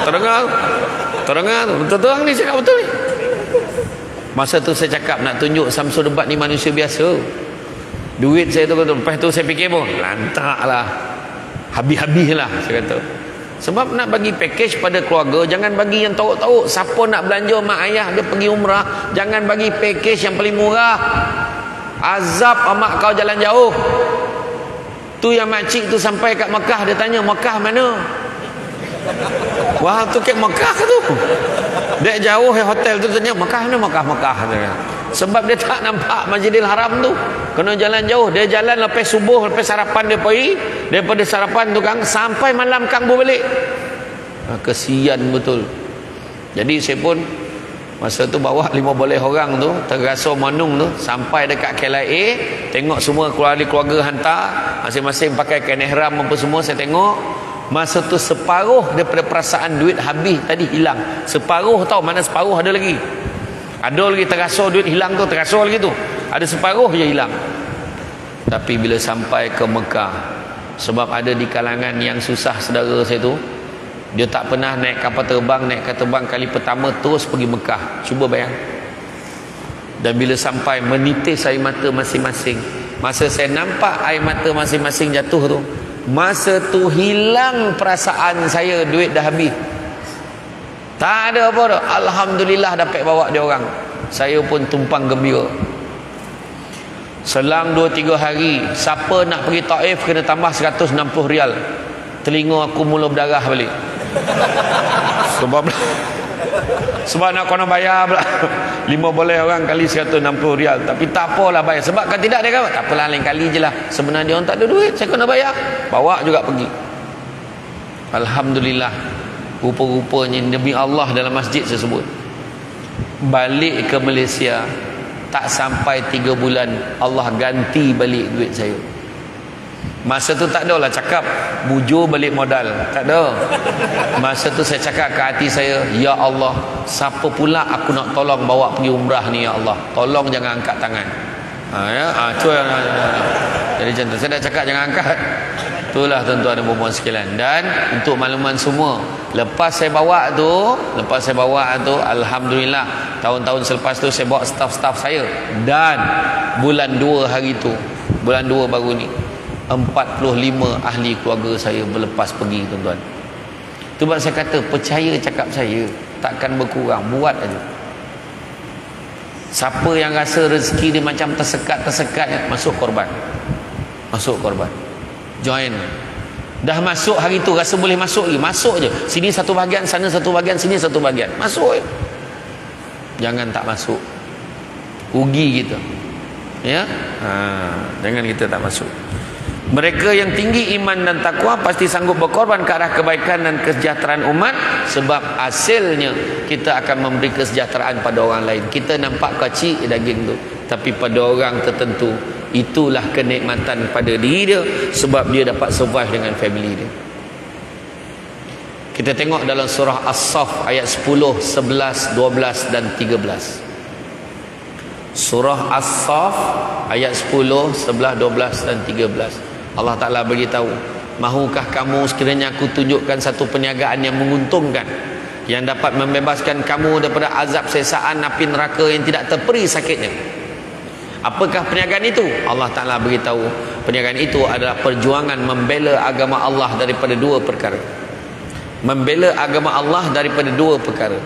Terdengar tu. Betul-betul ni cakap betul ni. Masa tu saya cakap nak tunjuk Samsul debat ni manusia biasa. Duit saya tu, lepas tu saya fikir pun lantak lah, habis-habis lah saya kata. Sebab nak bagi pakej pada keluarga, jangan bagi yang tauk-tauk. Siapa nak belanja mak ayah dia pergi umrah, jangan bagi pakej yang paling murah. Azab mak kau jalan jauh. Tu yang makcik tu sampai kat Mekah, dia tanya Mekah mana? Wah, tu kat Mekah tu. Dia jauh hotel tu tanya Mekah mana? Mekah. Sebab dia tak nampak Masjidil Haram tu. Kena jalan jauh. Dia jalan lepas subuh, lepas sarapan dia pergi. Daripada sarapan tu Kang sampai malam Kang balik. Kesian betul. Jadi saya pun masa tu bawa 15 orang tu, terasa Manung tu sampai dekat KLIA, tengok semua keluarga hantar, masing-masing pakai kain ihram apa semua. Saya tengok masa tu separuh daripada perasaan duit habis tadi hilang. Separuh tau, mana separuh ada lagi. Ada lagi terasa duit hilang tu, terasa lagi tu. Ada separuh je hilang. Tapi bila sampai ke Mekah, sebab ada di kalangan yang susah saudara saya tu, dia tak pernah naik kapal terbang, kali pertama terus pergi Mekah. Cuba bayang. Dan bila sampai menitis air mata masing-masing. Masa saya nampak air mata masing-masing jatuh tu, masa tu hilang perasaan saya duit dah habis. Tak ada apa dah. Alhamdulillah dapat bawa dia orang. Saya pun tumpang gembira. Selang 2-3 hari, siapa nak pergi Taif kena tambah 160 rial. Telinga aku mula berdarah balik. Sebab nak kena bayar pula 15 orang kali 160 rial. Tapi tak apalah bayar. Sebab kan tidak dia kata, tak apalah lain kali je lah. Sebenarnya dia orang tak ada duit, saya kena bayar. Bawa juga pergi. Alhamdulillah. Rupa-rupanya demi Allah dalam masjid tersebut. Balik ke Malaysia, tak sampai 3 bulan Allah ganti balik duit saya. Masa tu tak ada lah cakap bujur balik modal, tak ada. Masa tu saya cakap ke hati saya, ya Allah, siapa pula aku nak tolong bawa pergi umrah ni, ya Allah, tolong jangan angkat tangan. Jadi contoh saya dah cakap jangan angkat. Itulah tuan-tuan dan puan-puan sekalian. Dan untuk makluman semua, lepas saya bawa tu, alhamdulillah, tahun-tahun selepas tu saya bawa staf-staf saya. Dan bulan 2 hari tu, bulan 2 baru ni, 45 ahli keluarga saya berlepas pergi, tuan-tuan. Itu sebab saya kata, percaya cakap saya, takkan berkurang, buat aja. Siapa yang rasa rezeki dia macam tersekat, masuk korban. Join. Dah masuk hari tu, rasa boleh masuk lagi, masuk je. Sini satu bahagian, sana satu bahagian, sini satu bahagian, masuk je. Jangan tak masuk, rugi kita, ya. Jangan kita tak masuk. Mereka yang tinggi iman dan takwa pasti sanggup berkorban ke arah kebaikan dan kesejahteraan umat. Sebab hasilnya kita akan memberi kesejahteraan pada orang lain. Kita nampak kecil daging tu, tapi pada orang tertentu itulah kenikmatan pada diri dia, sebab dia dapat survive dengan family dia. Kita tengok dalam surah As-Saff ayat 10, 11, 12 dan 13. Surah As-Saff ayat 10, 11, 12 dan 13. Allah Ta'ala beritahu, mahukah kamu sekiranya aku tunjukkan satu perniagaan yang menguntungkan, yang dapat membebaskan kamu daripada azab sesaan api neraka yang tidak terperi sakitnya? Apakah perniagaan itu? Allah Ta'ala beritahu, perniagaan itu adalah perjuangan membela agama Allah daripada 2 perkara. Membela agama Allah daripada 2 perkara,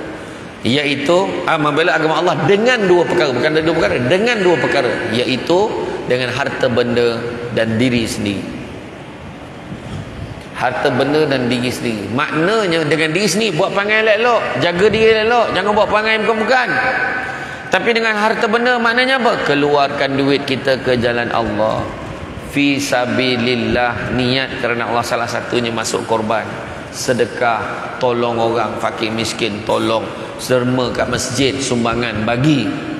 iaitu membela agama Allah dengan 2 perkara, bukan ada 2 perkara, dengan 2 perkara, iaitu dengan harta benda dan diri sendiri. Harta benda dan diri sendiri, maknanya dengan diri sendiri buat perangai elok-elok, jaga diri elok, jangan buat perangai bukan-bukan. Tapi dengan harta benda maknanya apa? Keluarkan duit kita ke jalan Allah, fi sabilillah, niat kerana Allah. Salah satunya masuk korban, sedekah, tolong orang fakir miskin, tolong, derma kat masjid, sumbangan, bagi.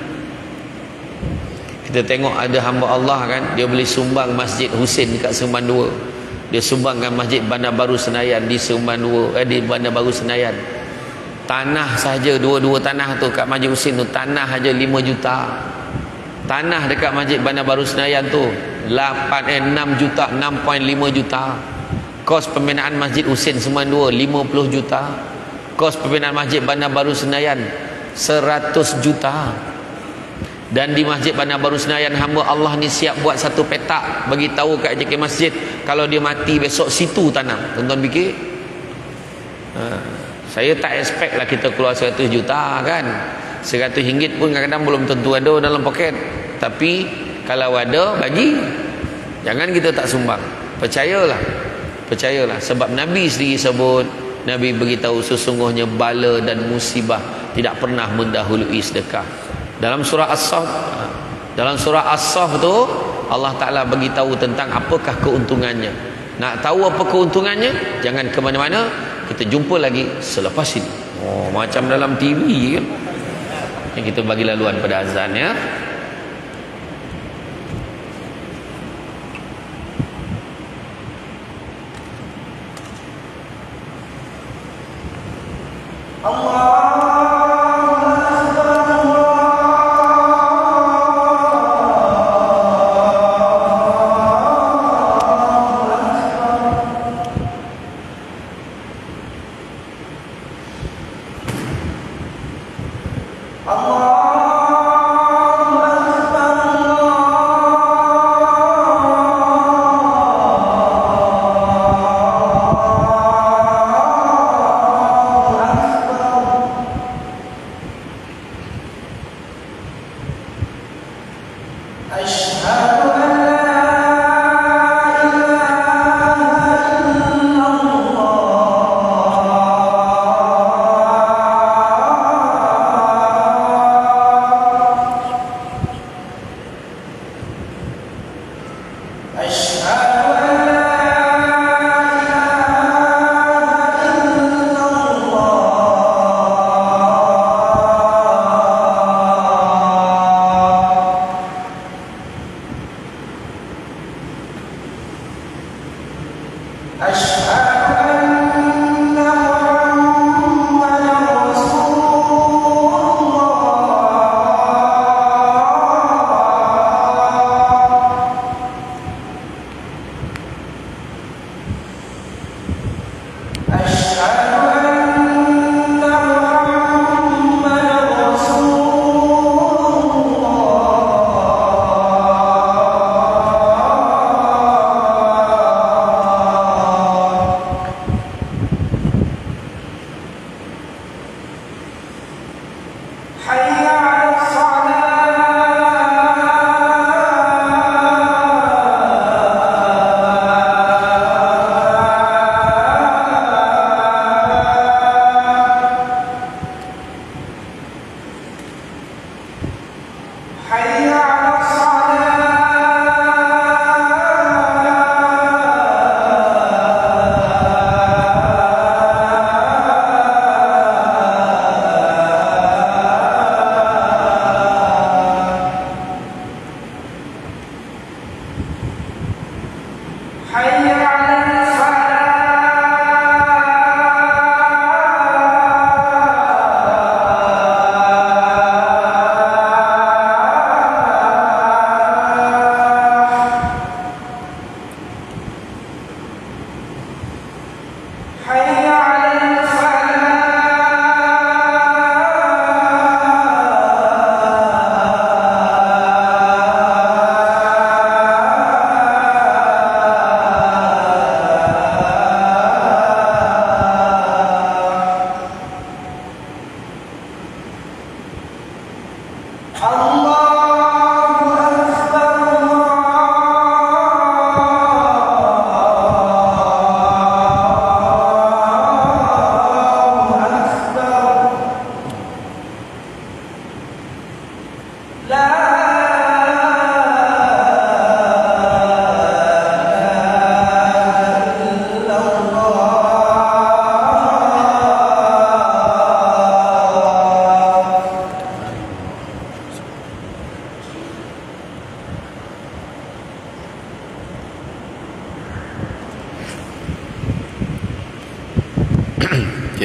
Kita tengok ada hamba Allah kan, dia boleh sumbang Masjid Husin dekat Seremban 2. Dia sumbangkan Masjid Bandar Baru Senayan di Seremban 2, di Bandar Baru Senayan. Tanah saja, dua-dua tanah tu kat Masjid Husin tu, tanah aja 5 juta. Tanah dekat Masjid Bandar Baru Senayan tu 6 juta, 6.5 juta. Kos pembinaan Masjid Husin Seremban 2 50 juta. Kos pembinaan Masjid Bandar Baru Senayan 100 juta. Dan di Masjid Bandar Baru Senayan, hamba Allah ni siap buat satu petak, bagi tahu kat JK Masjid, kalau dia mati besok situ tanam. Tuan-tuan fikir, saya tak expect lah kita keluar 100 juta kan. 100 ringgit pun kadang-kadang belum tentu ada dalam poket. Tapi kalau ada, bagi. Jangan kita tak sumbang. Percayalah. Sebab Nabi sendiri sebut, Nabi beritahu sesungguhnya bala dan musibah tidak pernah mendahului sedekah. Dalam surah As-Saff tu Allah Ta'ala beritahu tentang apakah keuntungannya. Nak tahu apa keuntungannya? Jangan ke mana-mana. Kita jumpa lagi selepas ini. Macam dalam TV kan. Kita bagi laluan pada azan ya.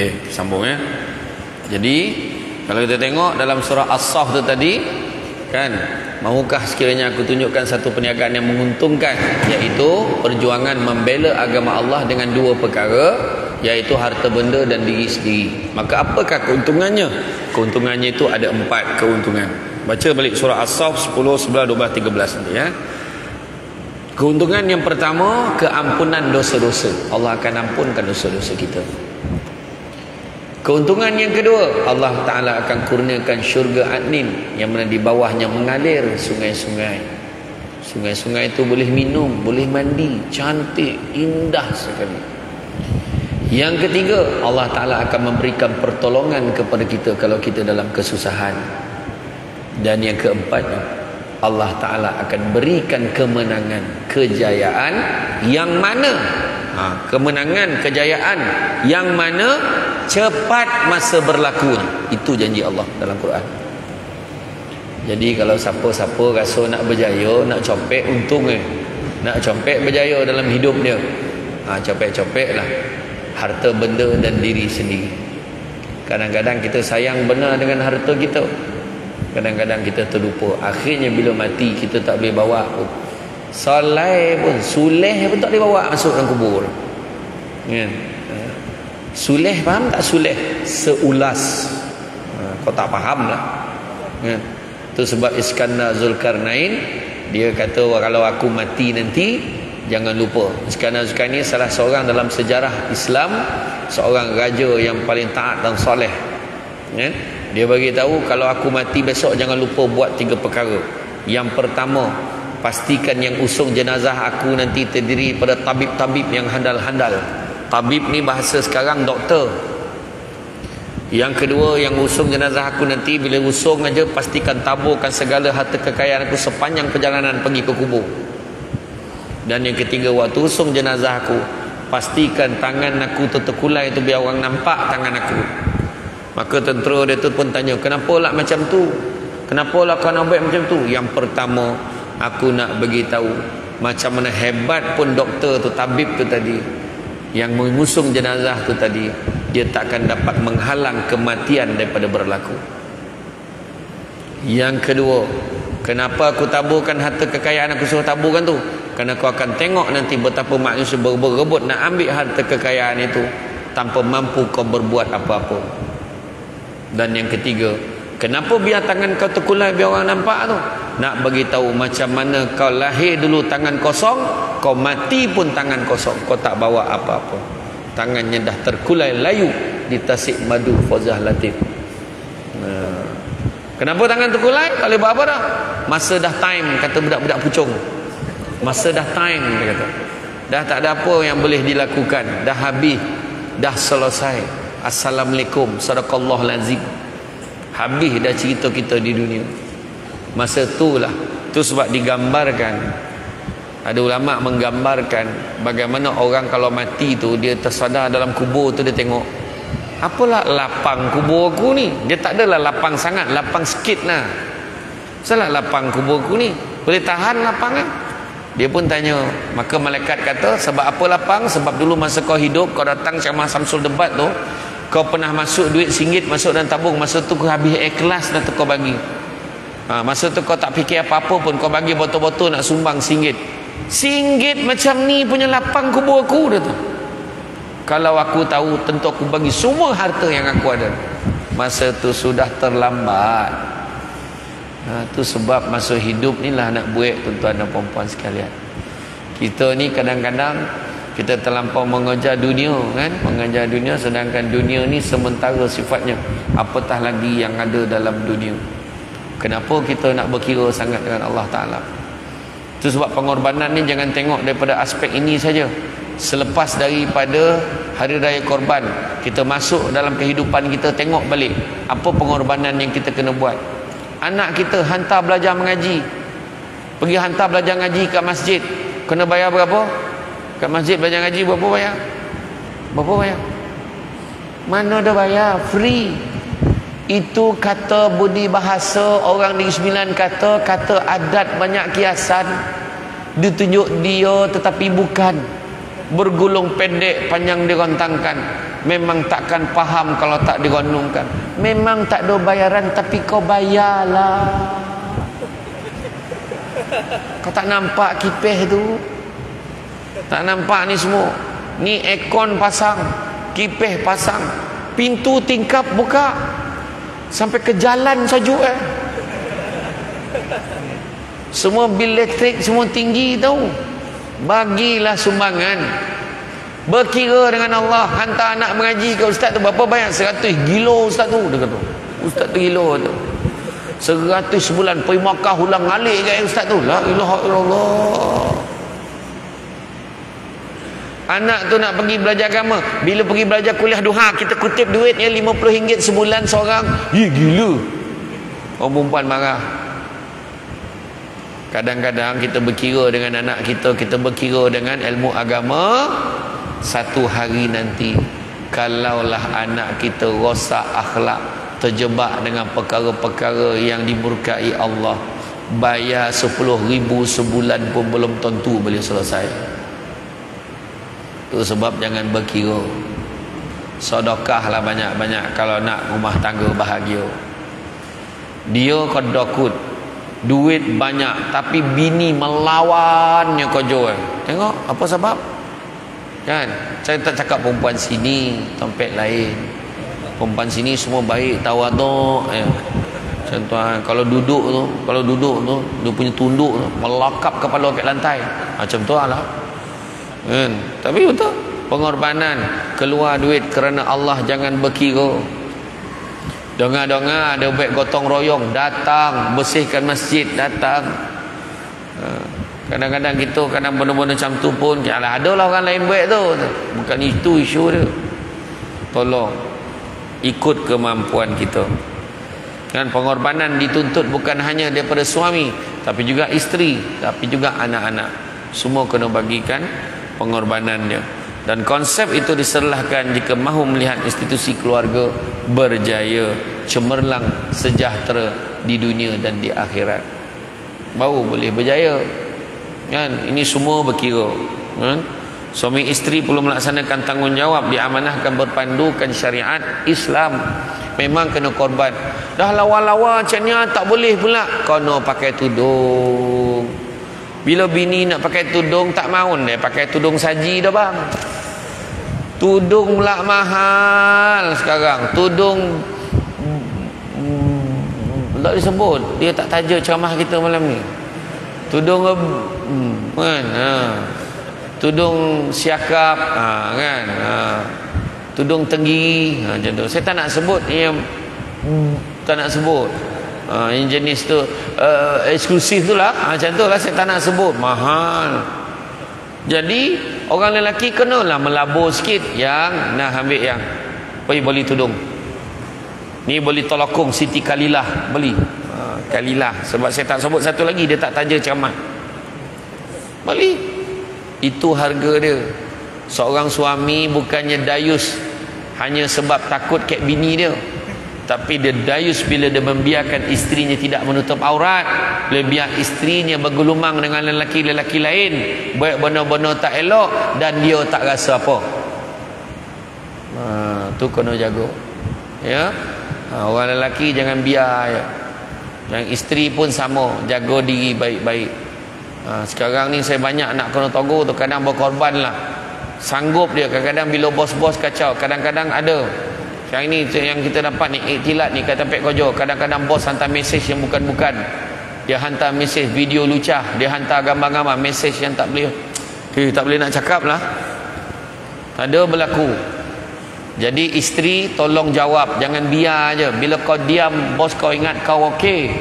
Okey, sambung ya. Jadi kalau kita tengok dalam surah As-Saff tu tadi kan, mahukah sekiranya aku tunjukkan satu perniagaan yang menguntungkan, iaitu perjuangan membela agama Allah dengan dua perkara, iaitu harta benda dan diri sendiri. Maka apakah keuntungannya? Keuntungannya itu ada 4 keuntungan. Baca balik surah As-Saff 10, 11, 12, 13 nanti ya. Keuntungan yang pertama, keampunan dosa-dosa. Allah akan ampunkan dosa-dosa kita. Keuntungan yang kedua, Allah Ta'ala akan kurniakan syurga adnin, yang mana di bawahnya mengalir sungai-sungai. Sungai-sungai itu boleh minum, boleh mandi, cantik, indah sekali. Yang ketiga, Allah Ta'ala akan memberikan pertolongan kepada kita kalau kita dalam kesusahan. Dan yang keempatnya, Allah Ta'ala akan berikan kemenangan, kejayaan yang mana kemenangan, kejayaan yang mana cepat masa berlakunya. Itu janji Allah dalam Quran. Jadi kalau siapa-siapa rasa nak berjaya, nak copek, untung nak copek berjaya dalam hidup dia, copek-copek lah harta benda dan diri sendiri. Kadang-kadang kita sayang benar dengan harta kita, kadang-kadang kita terlupa. Akhirnya bila mati kita tak boleh bawa pun. Soleh pun, suleh pun tak boleh bawa masuk dalam kubur. Kan? Suleh faham tak? Suleh seulas. Kau tak faham lah. Kan? Itu sebab Iskandar Zulkarnain dia kata, kalau aku mati nanti jangan lupa. Iskandar Zulkarnain salah seorang dalam sejarah Islam, seorang raja yang paling taat dan soleh. Kan? Dia bagi tahu, kalau aku mati besok jangan lupa buat 3 perkara. Yang pertama, pastikan yang usung jenazah aku nanti terdiri pada tabib-tabib yang handal-handal. Tabib ni bahasa sekarang doktor. Yang kedua, yang usung jenazah aku nanti bila usung aja pastikan taburkan segala harta kekayaan aku sepanjang perjalanan pergi ke kubur. Dan yang ketiga, waktu usung jenazah aku pastikan tangan aku terkulai tu biar orang nampak tangan aku. Maka tentera dia tu pun tanya, kenapa lah macam tu? Kenapa lah kau nak buat macam tu? Yang pertama, aku nak beritahu macam mana hebat pun doktor tu, tabib tu tadi, yang mengusung jenazah tu tadi, dia takkan dapat menghalang kematian daripada berlaku. Yang kedua, kenapa aku taburkan harta kekayaan aku suruh taburkan tu? Kerana kau akan tengok nanti betapa manusia berebut nak ambil harta kekayaan itu tanpa mampu kau berbuat apa-apa. Dan yang ketiga, kenapa biar tangan kau terkulai biar orang nampak tu? Nak bagi tahu macam mana kau lahir dulu tangan kosong, kau mati pun tangan kosong, kau tak bawa apa-apa. Tangannya dah terkulai layu di tasik madu Fawzah Latif. Kenapa tangan terkulai? Tak boleh buat apa dah. Masa dah time, kata budak-budak pucung. Masa dah time, dia kata. Dah tak ada apa yang boleh dilakukan. Dah habis, dah selesai. Assalamualaikum, sadaqallahu lazim. Habis dah cerita kita di dunia. Masa itulah, itu sebab digambarkan, ada ulama menggambarkan bagaimana orang kalau mati tu, dia tersadar dalam kubur tu, dia tengok, apalah lapang kubur aku ni. Dia tak adalah lapang sangat, lapang sikit lah. Salah lapang kubur aku ni, boleh tahan lapang kan? Dia pun tanya. Maka malaikat kata, sebab apa lapang? Sebab dulu masa kau hidup, kau datang Syamah Samsul Debat tu, kau pernah masuk duit RM1 masuk dalam tabung. Masa tu kau habis ikhlas dah tu kau bagi. Masa tu kau tak fikir apa-apa pun, kau bagi botol-botol nak sumbang RM1. RM1 macam ni punya lapang kubur aku dah tu. Kalau aku tahu, tentu aku bagi semua harta yang aku ada. Masa tu sudah terlambat. Itu sebab masa hidup ni lah nak buat, tuan-tuan dan puan-puan sekalian. Kita ni kadang-kadang kita terlampau mengejar dunia kan, mengejar dunia, sedangkan dunia ni sementara sifatnya, apatah lagi yang ada dalam dunia. Kenapa kita nak berkira sangat dengan Allah Ta'ala? Itu sebab pengorbanan ni jangan tengok daripada aspek ini saja. Selepas daripada Hari Raya Korban, kita masuk dalam kehidupan kita, tengok balik apa pengorbanan yang kita kena buat. Anak kita hantar belajar mengaji, pergi hantar belajar ngaji kat masjid, kena bayar berapa? Kat masjid belajar ngaji berapa bayar? Berapa bayar? Mana ada bayar? Free. Itu kata budi bahasa orang Negeri Sembilan, kata adat banyak kiasan. Ditunjuk dia tetapi bukan. Bergulung pendek, panjang dirontangkan. Memang takkan faham kalau tak direnungkan. Memang tak ada bayaran, tapi kau bayarlah. Kau tak nampak kipas tu? Tak nampak ni semua? Ni aircon pasang, kipas pasang, pintu tingkap buka, sampai ke jalan saja semua bil elektrik semua tinggi tahu. Bagilah sumbangan, berkira dengan Allah. Hantar anak mengaji ke ustaz tu berapa banyak? 100 gilo ustaz tu. Dia kata ustaz tu gilo tu, 100 sebulan pergi Makkah ulang alik kat ustaz tu. La ilaha illallah. Anak tu nak pergi belajar agama, bila pergi belajar kuliah duha, kita kutip duitnya RM50 sebulan seorang. Gila. Orang perempuan marah. Kadang-kadang kita berkira dengan anak kita, kita berkira dengan ilmu agama. Satu hari nanti, kalaulah anak kita rosak akhlak, terjebak dengan perkara-perkara yang dimurkai Allah, bayar 10,000 sebulan pun belum tentu boleh selesai. Itu sebab jangan berkira. Sedekahlah banyak-banyak kalau nak rumah tangga bahagia. Dia kedokut, duit banyak, tapi bini melawannya kau jual. Tengok apa sebab? Kan? Saya tak cakap perempuan sini tempat lain. Perempuan sini semua baik, tawaduk ya. Contoh kalau duduk tu, dia punya tunduk tu melakap kepala kat lantai. Macam tu lah. Kan? Tapi betul, pengorbanan, keluar duit kerana Allah, jangan berkira. Dengar-dengar ada baik gotong royong, datang bersihkan masjid, datang. Kadang-kadang kita kadang benda-benda macam tu pun ada lah orang lain buat tu. Bukan itu isu dia. Tolong ikut kemampuan kita. Dan pengorbanan dituntut bukan hanya daripada suami, tapi juga isteri, tapi juga anak-anak. Semua kena bagikan pengorbanannya. Dan konsep itu diserlahkan jika mahu melihat institusi keluarga berjaya, cemerlang, sejahtera di dunia dan di akhirat. Baru boleh berjaya. Kan? Ini semua berkira. Kan? Suami isteri perlu melaksanakan tanggungjawab, diamanahkan berpandukan syariat Islam. Memang kena korban. Dah lawa-lawa macam ni tak boleh pula. Kena pakai tudung. Bila bini nak pakai tudung tak maun dia pakai tudung saji dah bang. Tudung pula mahal sekarang. Tudung tak disebut. Dia tak taja ceramah kita malam ni. Tudung kan? Tudung siakap kan? Tudung tinggi macam tu. Saya tak nak sebut yang tak nak sebut. Yang jenis tu eksklusif tu lah, macam tu lah saya tak nak sebut, mahal. Jadi orang lelaki kenalah melabur sikit. Yang nak ambil yang pergi beli tudung ni, beli tolakung Siti Kalilah, beli Kalilah. Sebab saya tak sebut satu lagi, dia tak taja ceramah. Beli, itu harga dia. Seorang suami bukannya dayus hanya sebab takut kat bini dia, tapi dia dayus bila dia membiarkan isterinya tidak menutup aurat, bila biar isterinya bergelumang dengan lelaki-lelaki lain, buat benda-benda tak elok, dan dia tak rasa apa. Tu kena jaga ya. Orang lelaki jangan biar ya. Yang isteri pun sama, jaga diri baik-baik. Sekarang ni saya banyak nak kena togur tu, kadang berkorban lah. Sanggup dia, kadang-kadang bila bos-bos kacau, kadang-kadang ada. Yang ini yang kita dapat ni, iktilat ni kata Pek Kojo. Kadang-kadang bos hantar mesej yang bukan-bukan. Dia hantar mesej video lucah, dia hantar gambar-gambar, mesej yang tak boleh tak boleh nak cakap lah. Ada berlaku. Jadi isteri tolong jawab, jangan biar aja. Bila kau diam, bos kau ingat kau okey.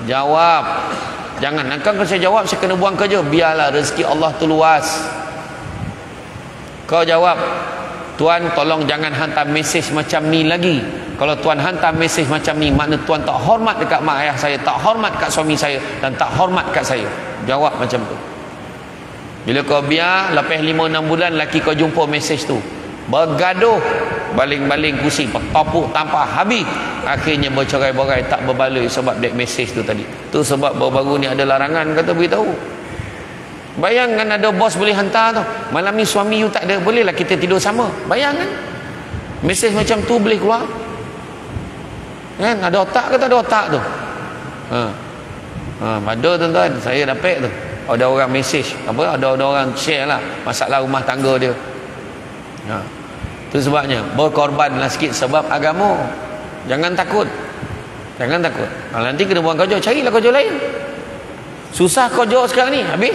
Jawab. Jangan, kalau saya jawab saya kena buang kerja. Biarlah, rezeki Allah tu luas. Kau jawab, Tuan tolong jangan hantar mesej macam ni lagi. Kalau Tuan hantar mesej macam ni, makna Tuan tak hormat dekat mak ayah saya, tak hormat kat suami saya, dan tak hormat kat saya. Jawab macam tu. Bila kau biar, lepas 5-6 bulan laki kau jumpa mesej tu, bergaduh, baling-baling kursi, bertopuk, tampar, habis. Akhirnya bercerai-berai, tak berbaloi sebab dek mesej tu tadi. Tu sebab baru-baru ni ada larangan kata beritahu. Bayangkan ada bos boleh hantar tu, malam ni suami you tak ada, bolehlah kita tidur sama. Bayangkan mesej macam tu boleh keluar kan? Ada otak ke tak ada otak tu? Ada tuan-tuan, saya dapat tu, ada orang mesej apa, ada orang share lah masalah rumah tangga dia. Itu sebabnya berkorbanlah sikit sebab agama. Jangan takut, jangan takut. Nanti kena buang kerja, carilah kerja lain. Susah kerja sekarang ni, habis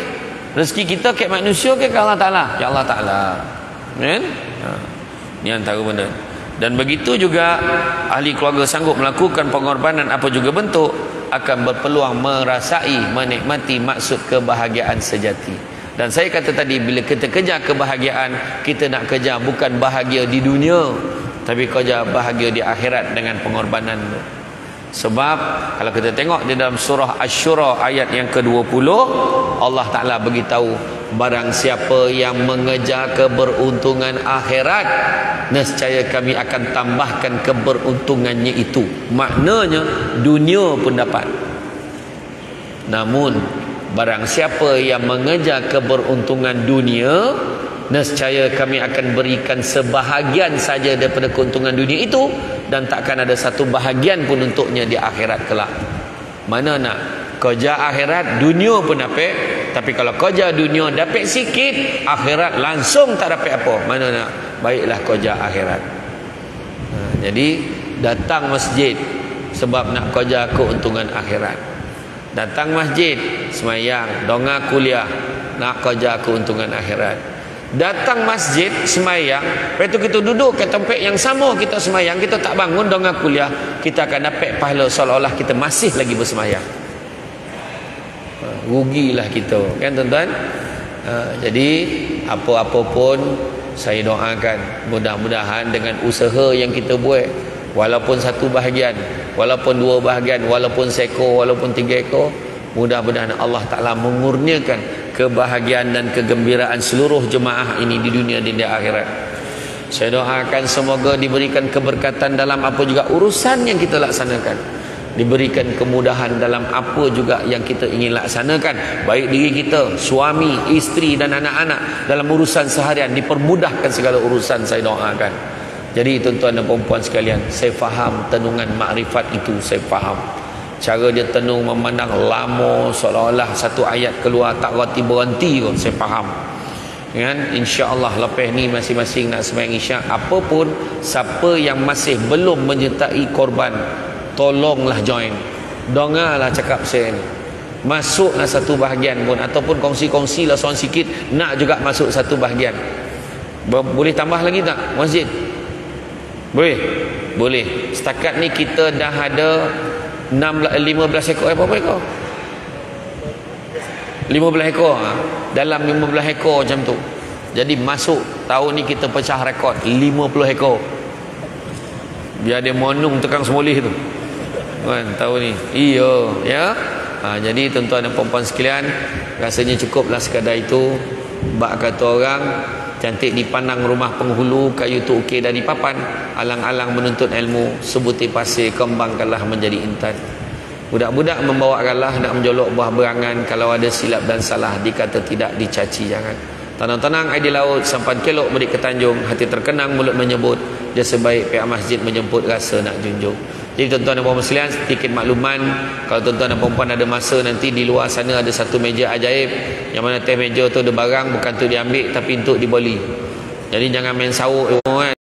rezeki kita ke manusia ke Allah Ta'ala? Ya Allah Ta'ala kan? Ini antara benda. Dan begitu juga ahli keluarga sanggup melakukan pengorbanan apa juga bentuk, akan berpeluang merasai, menikmati maksud kebahagiaan sejati. Dan saya kata tadi, bila kita kejar kebahagiaan, kita nak kejar bukan bahagia di dunia, tapi kejar bahagia di akhirat dengan pengorbanan. Sebab kalau kita tengok di dalam surah Asy-Syura ayat yang ke-20, Allah Ta'ala beritahu, barang siapa yang mengejar keberuntungan akhirat, nescaya kami akan tambahkan keberuntungannya itu. Maknanya dunia pun dapat. Namun barang siapa yang mengejar keberuntungan dunia, nescaya kami akan berikan sebahagian saja daripada keuntungan dunia itu, dan takkan ada satu bahagian pun untuknya di akhirat kelak. Mana nak kerja akhirat, dunia pun dapat. Tapi kalau kerja dunia dapat sikit, akhirat langsung tak dapat apa. Mana nak? Baiklah kerja akhirat. Jadi datang masjid sebab nak kerja keuntungan akhirat. Datang masjid semayang, dongah kuliah, nak kerja keuntungan akhirat. Datang masjid semayang, lepas tu kita duduk ke tempat yang sama kita semayang, kita tak bangun dongah kuliah, kita akan dapat pahala seolah-olah kita masih lagi bersemayang. Rugilah kita kan tuan-tuan. Jadi apa-apa pun saya doakan, mudah-mudahan dengan usaha yang kita buat, walaupun satu bahagian, walaupun dua bahagian, walaupun seekor, walaupun 3 ekor, mudah-mudahan Allah Ta'ala mengurniakan kebahagiaan dan kegembiraan seluruh jemaah ini di dunia dan di akhirat. Saya doakan semoga diberikan keberkatan dalam apa juga urusan yang kita laksanakan, diberikan kemudahan dalam apa juga yang kita ingin laksanakan, baik diri kita, suami, isteri dan anak-anak dalam urusan seharian, dipermudahkan segala urusan saya doakan. Jadi tuan-tuan dan puan-puan sekalian, saya faham tenungan makrifat itu, saya faham cara dia tenung memandang lama, seolah-olah satu ayat keluar tak berhenti pun, saya faham kan. InsyaAllah lepas ni masing-masing nak sembahyang isyak, apapun siapa yang masih belum menyertai korban, tolonglah join, dongalah cakap saya ni, masuklah satu bahagian pun, ataupun kongsi-kongsilah seorang sikit, nak juga masuk satu bahagian. Boleh tambah lagi tak masjid? Boleh? Boleh. Setakat ni kita dah ada 15 ekor, berapa ekor? 15 ekor. Dalam 15 ekor macam tu. Jadi masuk tahun ni kita pecah rekod 50 ekor. Biar dia monung tekang semoleh tu kan tahun ni. Iya ya. Jadi tuan-tuan dan puan-puan sekalian, rasanya cukuplah sekadar itu. Bak kata orang, cantik dipandang rumah penghulu, kayu tu okey dari papan, alang-alang menuntut ilmu, sebutir pasir kembangkanlah menjadi intan. Budak-budak membawa galah nak menjolok buah berangan, kalau ada silap dan salah dikata tidak, dicaci jangan. Tenang-tenang air di laut, sampan kelok beri ke tanjung, hati terkenang mulut menyebut, dia sebaik pihak masjid menjemput rasa nak junjung. Jadi tuan-tuan dan puan-puan sekalian, sedikit makluman, kalau tuan-tuan dan puan-puan ada masa, nanti di luar sana ada satu meja ajaib, yang mana atas meja tu ada barang, bukan tu diambil tapi untuk dibeli. Jadi jangan main sawuk